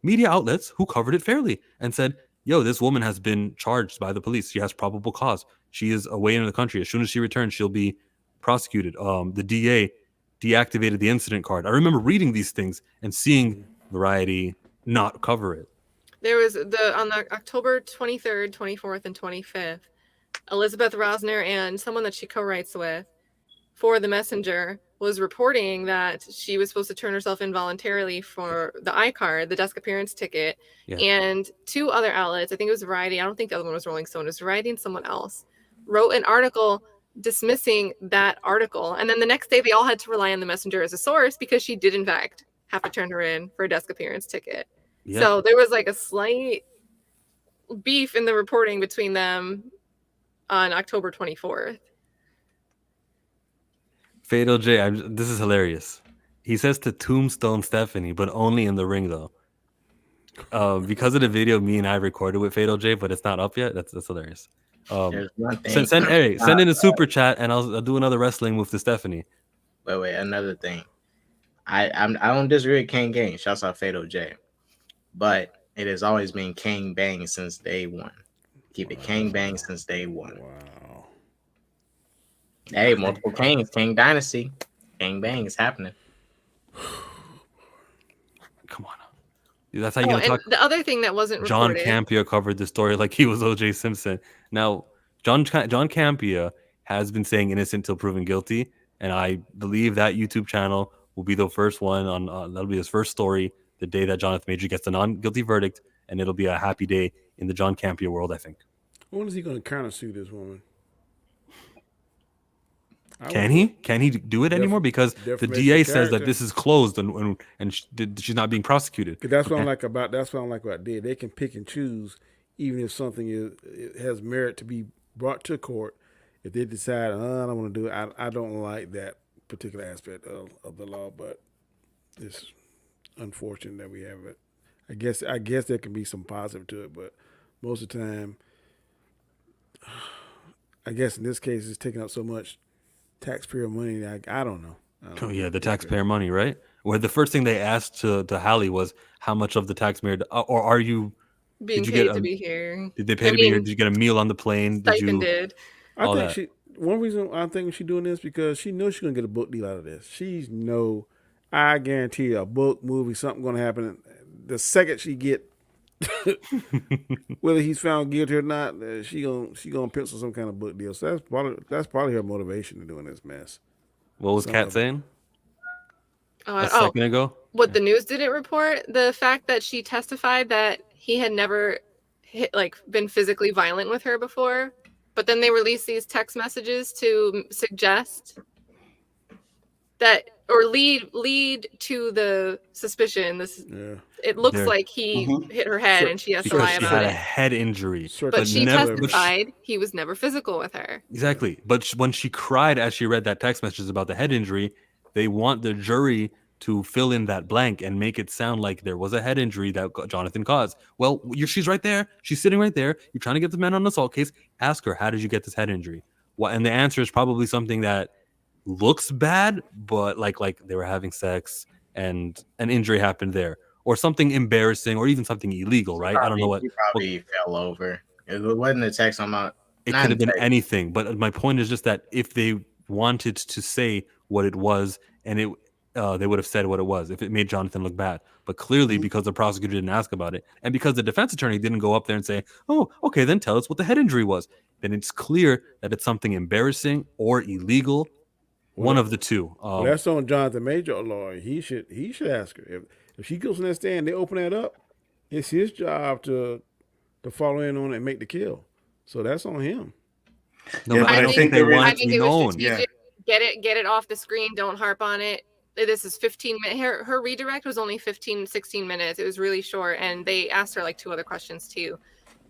media outlets who covered it fairly and said, yo, this woman has been charged by the police. She has probable cause. She is away in the country. As soon as she returns, she'll be prosecuted. The DA deactivated the incident card. I remember reading these things and seeing Variety not cover it. There was on the October 23rd, 24th, and 25th, Elizabeth Rosner and someone that she co-writes with for The Messenger was reporting that she was supposed to turn herself in voluntarily for the iCard, the desk appearance ticket, and 2 other outlets, I think it was Variety, I don't think the other one was Rolling Stone, it was Variety and someone else, wrote an article dismissing that article. And then the next day they all had to rely on The Messenger as a source because she did in fact have to turn her in for a desk appearance ticket. Yeah. So there was like a slight beef in the reporting between them on October 24th. Fatal J, this is hilarious. He says to tombstone Stephanie, but only in the ring though. Because of the video me and I recorded with Fatal J, but it's not up yet. That's hilarious. There's one thing. Send in a super chat, and I'll do another wrestling move to Stephanie. Wait, another thing. I don't disagree with Kane Gang. Shouts out Fatal J. But it has always been Kang Bang since day one. Keep it Kang Bang since day one. Wow. Hey, multiple Kangs, Kang Dynasty. Kang Bang is happening. Come on. That's how you're going to talk. The other thing that wasn't John reported. Campia covered the story like he was O.J. Simpson. Now, John Campia has been saying innocent till proven guilty, and I believe that YouTube channel will be the first one on that'll be his first story the day that Jonathan Major gets a non-guilty verdict, and it'll be a happy day in the John Campia world, I think. When is he going to countersue this woman? Can he do it anymore? Because the DA says that this is closed and she's not being prosecuted. That's what I'm like about. That's what I'm like about DA. They can pick and choose, even if something it has merit to be brought to court. If they decide, I don't want to do it, I don't like that particular aspect of the law. But it's unfortunate that we have it. I guess there can be some positive to it, but most of the time, I guess in this case, it's taking up so much taxpayer money. I don't know. Oh yeah, the taxpayer money, right? Where the first thing they asked to Hallie was how much of the taxpayer, or are you being paid to be here? Did they pay to be here? Did you get a meal on the plane? Stipended. I think one reason I think she's doing this because she knows she's gonna get a book deal out of this. I guarantee you a book, movie, something gonna happen. The second she get whether he's found guilty or not, she gonna pencil some kind of book deal. So that's probably her motivation to doing this mess. What was Kat saying? A Oh, second ago? What the news didn't report, the fact that she testified that he had never been physically violent with her before, but then they released these text messages to suggest that or lead to the suspicion. It looks like he hit her head and she has to lie she about had it. a head injury. But she testified he was never physical with her. Exactly. But when she cried as she read that text message about the head injury, they want the jury to fill in that blank and make it sound like there was a head injury that Jonathan caused. Well, she's right there. She's sitting right there. You're trying to get the man on an assault case. Ask her, how did you get this head injury? And the answer is probably something that looks bad, but like they were having sex and an injury happened there, or something embarrassing, or even something illegal, right? I don't know what. He probably fell over. It wasn't a text. It could have been anything, but my point is just that if they wanted to say what it was, and they would have said what it was if it made Jonathan look bad. But clearly, because the prosecutor didn't ask about it, and because the defense attorney didn't go up there and say, "Oh, okay, then tell us what the head injury was," then it's clear that it's something embarrassing or illegal. One of the two. That's on Jonathan Major, lawyer. He should ask her if she goes in that stand. They open that up. It's his job to follow in on it and make the kill. So that's on him. No, but I think they want it to be known. Yeah. Get it off the screen. Don't harp on it. This is 15 minutes. Her redirect was only 16 minutes. It was really short, and they asked her like 2 other questions too.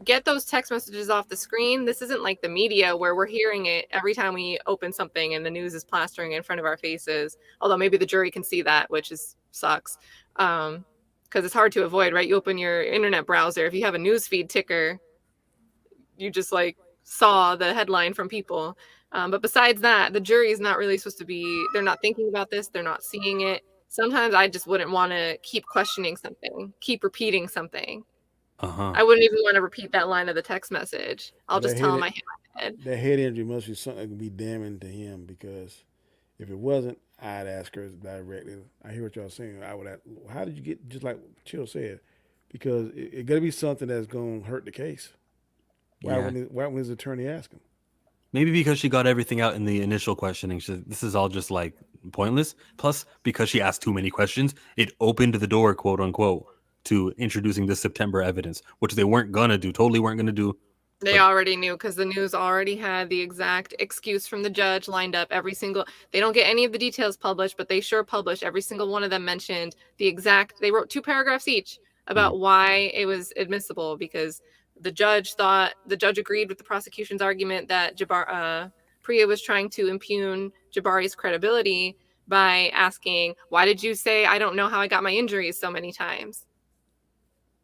Get those text messages off the screen. This isn't like the media where we're hearing it every time we open something and the news is plastering in front of our faces. Although maybe the jury can see that, which sucks. Because it's hard to avoid, right? You open your internet browser. If you have a newsfeed ticker, you just saw the headline from people. But besides that, the jury is not really supposed to be, they're not thinking about this. They're not seeing it. Sometimes I just wouldn't want to keep questioning something, keep repeating something. I wouldn't even want to repeat that line of the text message. I'll just tell him I hit my head. That head injury must be something that would be damning to him, because if it wasn't, I'd ask her directly. I hear what y'all saying. I would ask, how did you get, just like Chill said, because it got to be something that's going to hurt the case. Why wouldn't his attorney ask him? Maybe because she got everything out in the initial questioning. She said, this is all just pointless. Plus, because she asked too many questions, it opened the door, quote unquote, to introducing the September evidence, which they totally weren't going to do. They already knew, because the news already had the exact excuse from the judge lined up. They don't get any of the details published, but they sure published every single one of them mentioned they wrote 2 paragraphs each about why it was admissible, because the judge agreed with the prosecution's argument that Priya was trying to impugn Jabari's credibility by asking, why did you say, I don't know how I got my injuries so many times?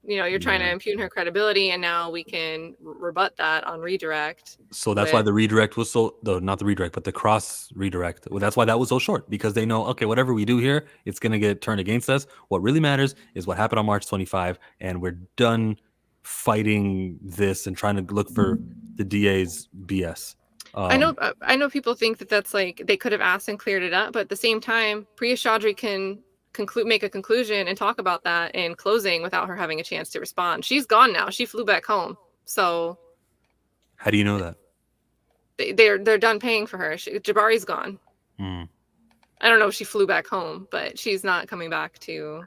you're trying to impugn her credibility, and now we can rebut that on redirect. So that's why the redirect was not the redirect, but the cross redirect. Well, that's why that was so short, because they know, okay, whatever we do here, it's going to get turned against us. What really matters is what happened on March 25, and we're done fighting this and trying to look for the DA's BS. I know people think that that's like they could have asked and cleared it up, but at the same time, Priya Chaudhry can make a conclusion and talk about that in closing without her having a chance to respond. She's gone now. She flew back home. So how do you know that? They're done paying for her. Jabari's gone. I don't know if she flew back home, but she's not coming back to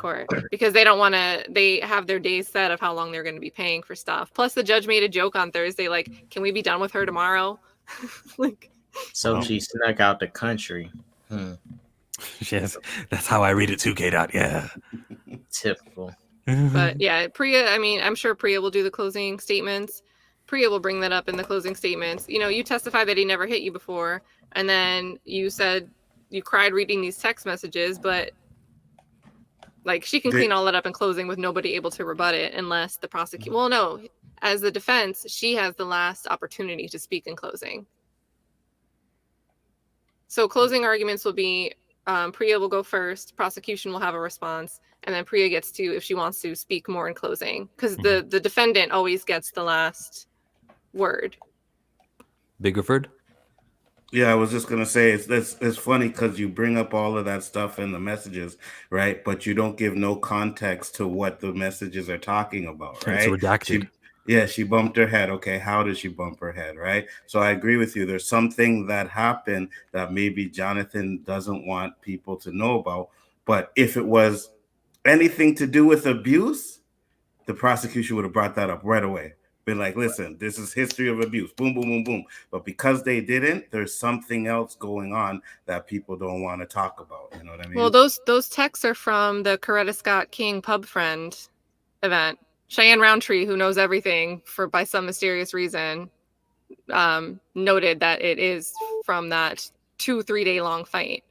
court because they don't want to. They have their days set of how long they're going to be paying for stuff. Plus, the judge made a joke on Thursday, like, "Can we be done with her tomorrow?" Like, so she snuck out the country. Yes, that's how I read it too, K-Dot. Yeah, typical. But yeah, Priya. I mean, I'm sure Priya will do the closing statements. Priya will bring that up in the closing statements. You testify that he never hit you before, and then you said you cried reading these text messages, but like she can clean all that up in closing with nobody able to rebut it unless the prosecutor. Well, no, as the defense, she has the last opportunity to speak in closing. So closing arguments will be Priya will go first, prosecution will have a response, and then Priya gets to, if she wants to, speak more in closing, because the defendant always gets the last word. Biggerford? Yeah, I was just gonna say it's funny because you bring up all of that stuff in the messages, right? But you don't give no context to what the messages are talking about, right? It's redacted. She bumped her head. Okay, how did she bump her head, right? So I agree with you. There's something that happened that maybe Jonathan doesn't want people to know about. But if it was anything to do with abuse, the prosecution would have brought that up right away. Been like, listen, this is history of abuse. Boom, boom, boom, boom. But because they didn't, there's something else going on that people don't want to talk about. You know what I mean? Well, those texts are from the Coretta Scott King Pub Friend event. Cheyenne Roundtree, who knows everything by some mysterious reason, noted that it is from that 2-3 day long fight.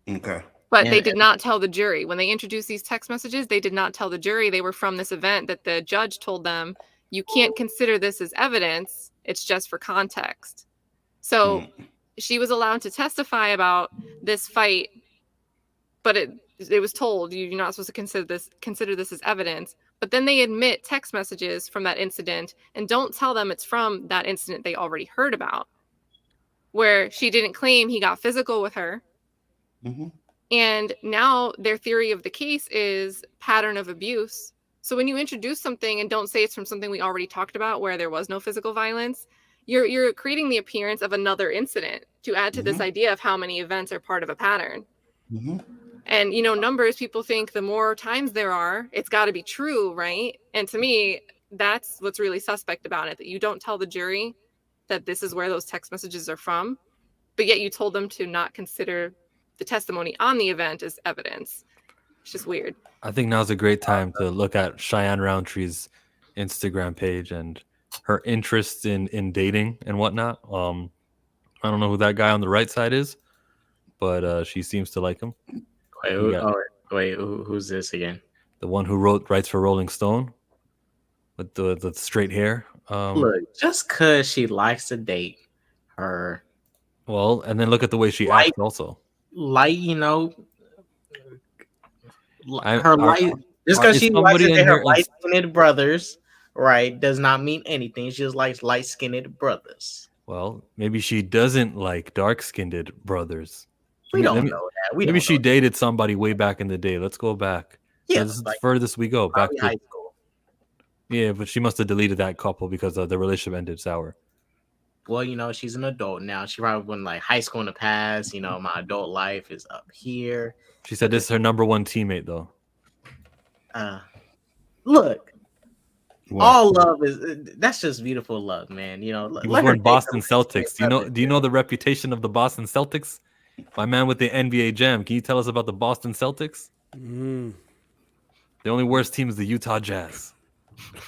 Okay. But they did not tell the jury. When they introduced these text messages, they did not tell the jury they were from this event that the judge told them, you can't consider this as evidence. It's just for context. So she was allowed to testify about this fight, but it was told you're not supposed to consider this as evidence. But then they admit text messages from that incident and don't tell them it's from that incident they already heard about, where she didn't claim he got physical with her. And now their theory of the case is pattern of abuse. So when you introduce something and don't say it's from something we already talked about where there was no physical violence, you're creating the appearance of another incident to add to this idea of how many events are part of a pattern. And, numbers, people think the more times there are, it's got to be true, right? And to me, that's what's really suspect about it, that you don't tell the jury that this is where those text messages are from, but yet you told them to not consider the testimony on the event as evidence. It's just weird. I think now's a great time to look at Cheyenne Roundtree's Instagram page and her interest in dating and whatnot. I don't know who that guy on the right side is, but she seems to like him. Who's this again? The one who writes for Rolling Stone with the straight hair. Look, just because she likes to date her. Well, and then look at the way she acts also. Her light. Just because she likes to date her light-skinned brothers, right, does not mean anything. She just likes light-skinned brothers. Well, maybe she doesn't like dark-skinned brothers. We don't know that. Maybe she dated somebody way back in the day. Let's go back. Yeah, this is the furthest we go. Back to high school. Yeah, but she must have deleted that couple because the relationship ended sour. Well, she's an adult now. She probably went like high school in the past. My adult life is up here. She said this is her number one teammate, though. Look, all love that's just beautiful love, man. He was wearing Boston Celtics. Do you know the reputation of the Boston Celtics? My man with the NBA Jam. Can you tell us about the Boston Celtics? The only worst team is the Utah Jazz.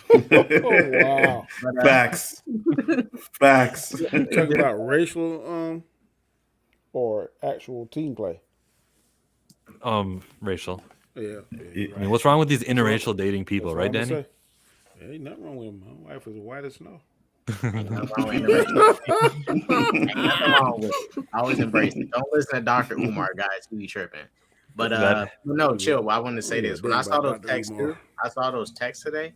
Oh, wow. Facts. Talking about racial or actual team play? Racial. Yeah. I mean, what's wrong with these interracial dating people, right, Danny? There ain't nothing wrong with him. My wife is white as snow. Ain't nothing wrong with interracial. Ain't nothing wrong with it. I always embrace it. Don't listen to Dr. Umar, guys. He be tripping. But no, chill. I wanted to say this. When I saw those texts too, I saw those texts today,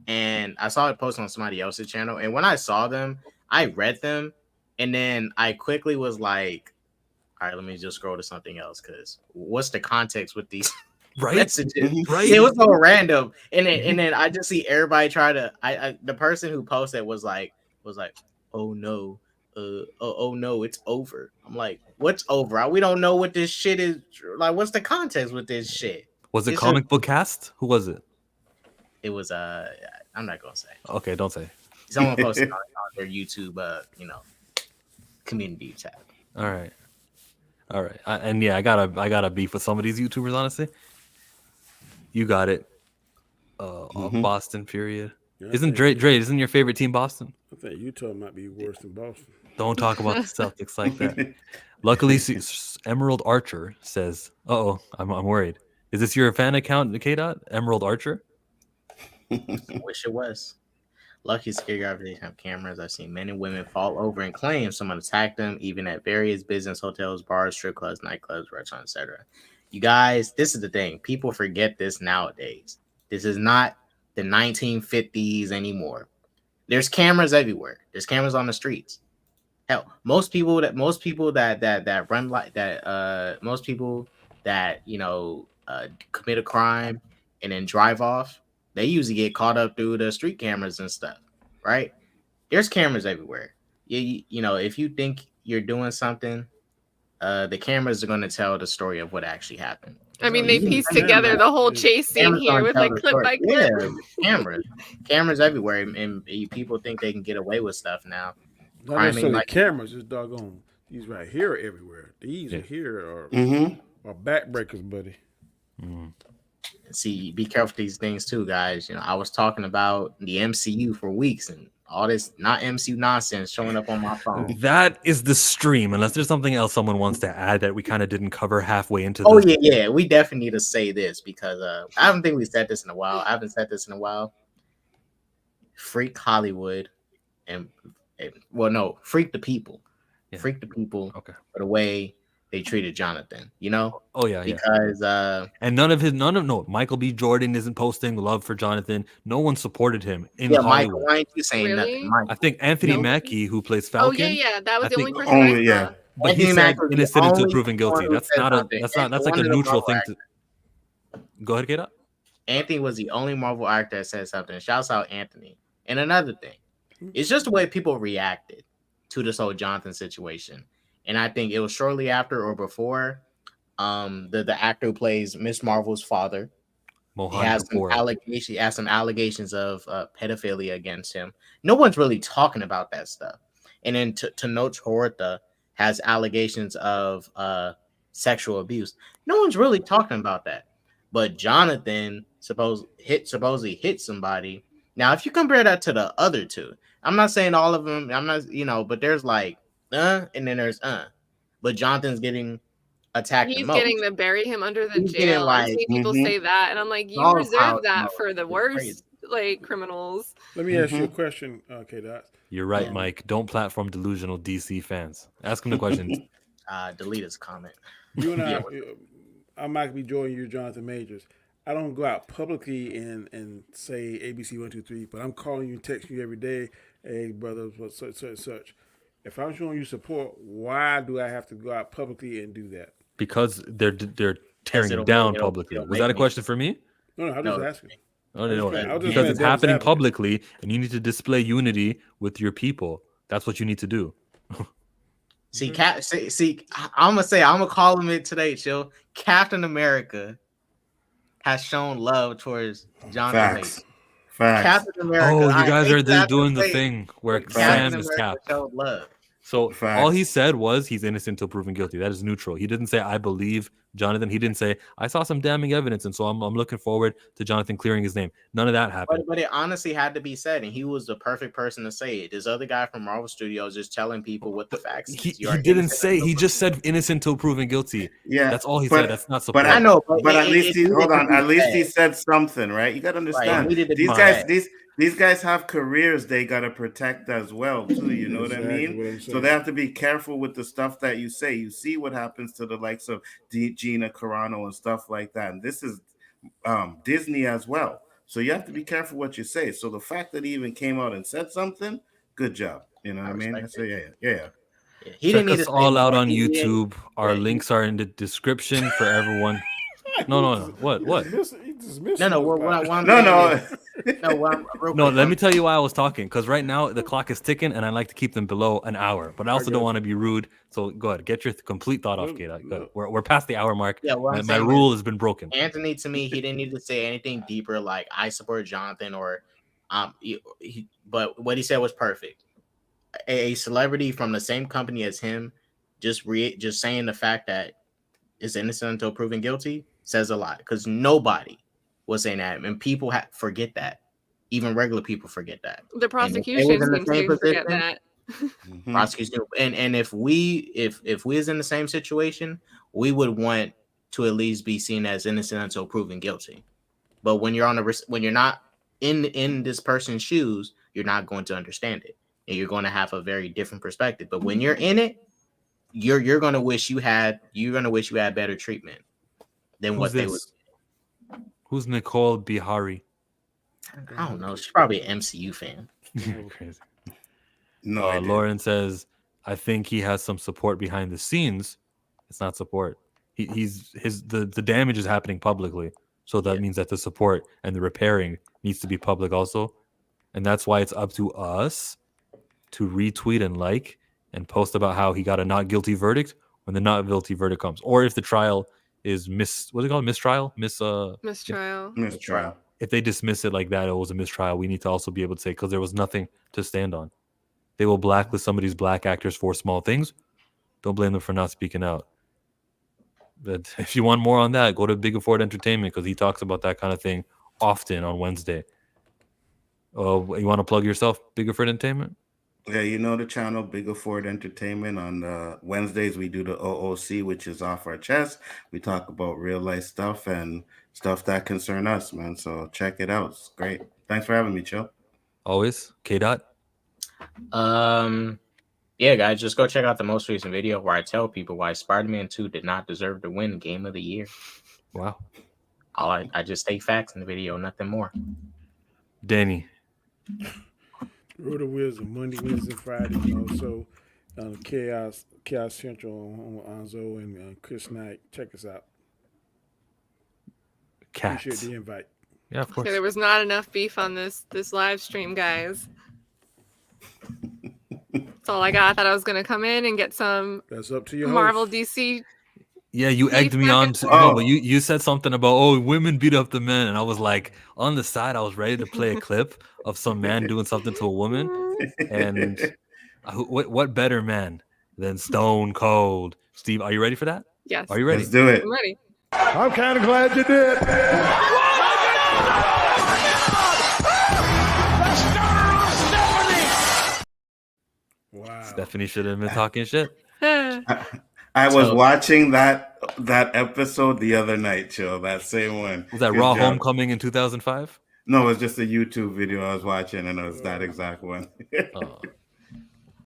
and I saw it posted on somebody else's channel. And when I saw them, I read them, and then I quickly was like, all right, let me just scroll to something else, because what's the context with these messages? Right. It was so random. And then I just see everybody try to the person who posted was like, oh no, oh no, it's over. I'm like, what's over? We don't know what this shit is. Like, what's the context with this shit? Was it Comic Book Cast? Who was it? It was I'm not gonna say. Okay, don't say. Someone posted on their YouTube community tab. All right. I got a beef with some of these YouTubers, honestly. You got it. Boston, period. Yeah, Isn't Dre, isn't your favorite team Boston? I think Utah might be worse than Boston. Don't talk about the Celtics like that. Luckily, Emerald Archer says, "Uh-oh, I'm worried. Is this your fan account, K. Emerald Archer?" Wish it was. Lucky security guards, they have cameras. I've seen men and women fall over and claim someone attacked them, even at various business hotels, bars, strip clubs, nightclubs, restaurants, etc. You guys, this is the thing. People forget this nowadays. This is not the 1950s anymore. There's cameras everywhere. There's cameras on the streets. Hell, most people that run like that, most people that commit a crime and then drive off, they usually get caught up through the street cameras and stuff, right? There's cameras everywhere. You know, if you think you're doing something, the cameras are going to tell the story of what actually happened. I mean, they pieced together the whole chase scene here with like clip by clip. Yeah, cameras everywhere, and people think they can get away with stuff now. Not necessarily cameras, just doggone. These right here are everywhere. These are here are backbreakers, buddy. See, be careful with these things too, guys. You know, I was talking about the MCU for weeks, and all this not MCU nonsense showing up on my phone. That is the stream, unless there's something else someone wants to add that we kind of didn't cover halfway into. Oh yeah, we definitely need to say this because I don't think we said this in a while. I haven't said this in a while. Freak Hollywood, freak the people. Yeah. Freak the people for the way they treated Jonathan, you know? Oh yeah, because and Michael B. Jordan isn't posting love for Jonathan. No one supported him in Hollywood. Michael, why ain't you saying nothing? Michael. I think Anthony Mackie, who plays Falcon. Oh yeah, that was the only person I saw. But he said innocent until proven guilty. That's like a neutral thing to. Go ahead, Kata. Anthony was the only Marvel actor that said something. Shouts out Anthony. And another thing, it's just the way people reacted to this whole Jonathan situation. And I think it was shortly after or before the actor who plays Miss Marvel's father. He has some allegations of pedophilia against him. No one's really talking about that stuff. And then Tenoch Huerta has allegations of sexual abuse. No one's really talking about that. But Jonathan supposedly hit somebody. Now, if you compare that to the other two, I'm not saying all of them. I'm not, but there's like and then there's but Jonathan's getting attacked. He's getting to bury him under the jail. I see people say that, and I'm like, you reserve that for the worst criminals. Let me ask you a question, K-Dot. You're right, Mike. Don't platform delusional DC fans. Ask him the question. Delete his comment. You and I might be joining you, Jonathan Majors. I don't go out publicly and say ABC 1, 2, 3, but I'm calling you, texting you every day. Hey, brother, such. If I'm showing you support, why do I have to go out publicly and do that? Because they're tearing him down publicly. Was that a question for me? No, I'm just asking. No. Because it's happening publicly, and you need to display unity with your people. That's what you need to do. See, I'm gonna call him it today, chill. Captain America has shown love towards Jonathan. Facts. Captain America. Oh, you guys are doing the thing where Sam is Cap. Showed love. So Facts. all he said was he's innocent until proven guilty. That is neutral. He didn't say I believe Jonathan. He didn't say I saw some damning evidence, and so I'm looking forward to Jonathan clearing his name. None of that happened. But it honestly had to be said, and he was the perfect person to say it. This other guy from Marvel Studios just telling people what the facts is. He didn't say. He just said innocent until proven guilty. Yeah, That's all he but- said. That's not support. But I know, but at least he needed to be At least he said. said something, right? You got to understand. needed to be These guys, said. these guys have careers they got to protect as well, too. You know what I Exactly mean? what I'm So saying. they have to be careful with the stuff that you say. You see what happens to the likes of Gina Carano and stuff like that. And this is Disney as well. So you have to be careful what you say. So the fact that he even came out and said something, good job. You know what I mean? respect So yeah. He Check didn't need us to say all out more. on He didn't- YouTube. Our links are in the description for everyone. No. What? He dismissed No, those what guys. I'm No, saying no. is- no. Real No, quick, let me tell you why I was talking. Because right now the clock is ticking, and I like to keep them below an hour. But I also got don't you. want to be rude. So go ahead, get your complete thought off, Look, Kate. look. We're past the hour mark. Yeah, what I'm My saying rule has been broken. Anthony, to me, he didn't need to say anything deeper like I support Jonathan or but what he said was perfect. A celebrity from the same company as him just saying the fact that is innocent until proven guilty says a lot, because nobody was saying that, and people forget that. Even regular people forget that. The And prosecution if they was in the seems same to forget position, that. Mhm. prosecution, and if we was in the same situation, we would want to at least be seen as innocent until proven guilty. But when you're when you're not in this person's shoes, you're not going to understand it, and you're going to have a very different perspective. But when you're in it, you're going to wish you had better treatment than Who's what they would. this? Who's Nicole Bihari? I don't know. She's probably an MCU fan. Crazy. No idea. Lauren says, I think he has some support behind the scenes. It's not support. The damage is happening publicly. So that means that the support and the repairing needs to be public also. And that's why it's up to us to retweet and like and post about how he got a not guilty verdict when the not guilty verdict comes. Or if the trial is what's it called? Mistrial? Mistrial. Mistrial. If they dismiss it like that, it was a mistrial. We need to also be able to say, because there was nothing to stand on. They will blacklist some of these black actors for small things. Don't blame them for not speaking out. But if you want more on that, go to Big Afford Entertainment, because he talks about that kind of thing often on Wednesday. You want to plug yourself, Big Afford Entertainment? Yeah, you know the channel Big Afford Entertainment. On Wednesdays we do the OOC, which is off our chest. We talk about real life stuff and stuff that concern us, man. So check it out. It's great. Thanks for having me, Chill. Always. K-Dot? Yeah, guys, just go check out the most recent video where I tell people why Spider-Man 2 did not deserve to win Game of the Year. Wow. I just state facts in the video, nothing more. Danny? Road of Wisdom, Monday, Wednesday, Friday, and also Chaos Central on Anzo and Chris Knight. Check us out. Cats. Appreciate the invite. Yeah, of course. Okay, there was not enough beef on this live stream, guys. That's all I got. I thought I was gonna come in and get some That's up to your Marvel host. DC. Yeah, you egged me on. No, but you said something about, women beat up the men. And I was like, on the side, I was ready to play a clip of some man doing something to a woman. And what better man than Stone Cold? Steve, are you ready for that? Yes. Are you ready? Let's do it. I'm ready. I'm kind of glad you did. Wow. Stephanie should have been talking shit. I was watching that episode the other night, Chill. That same one. Was that Good Raw job. Homecoming in 2005? No, it was just a YouTube video I was watching, and it was that exact one. Oh.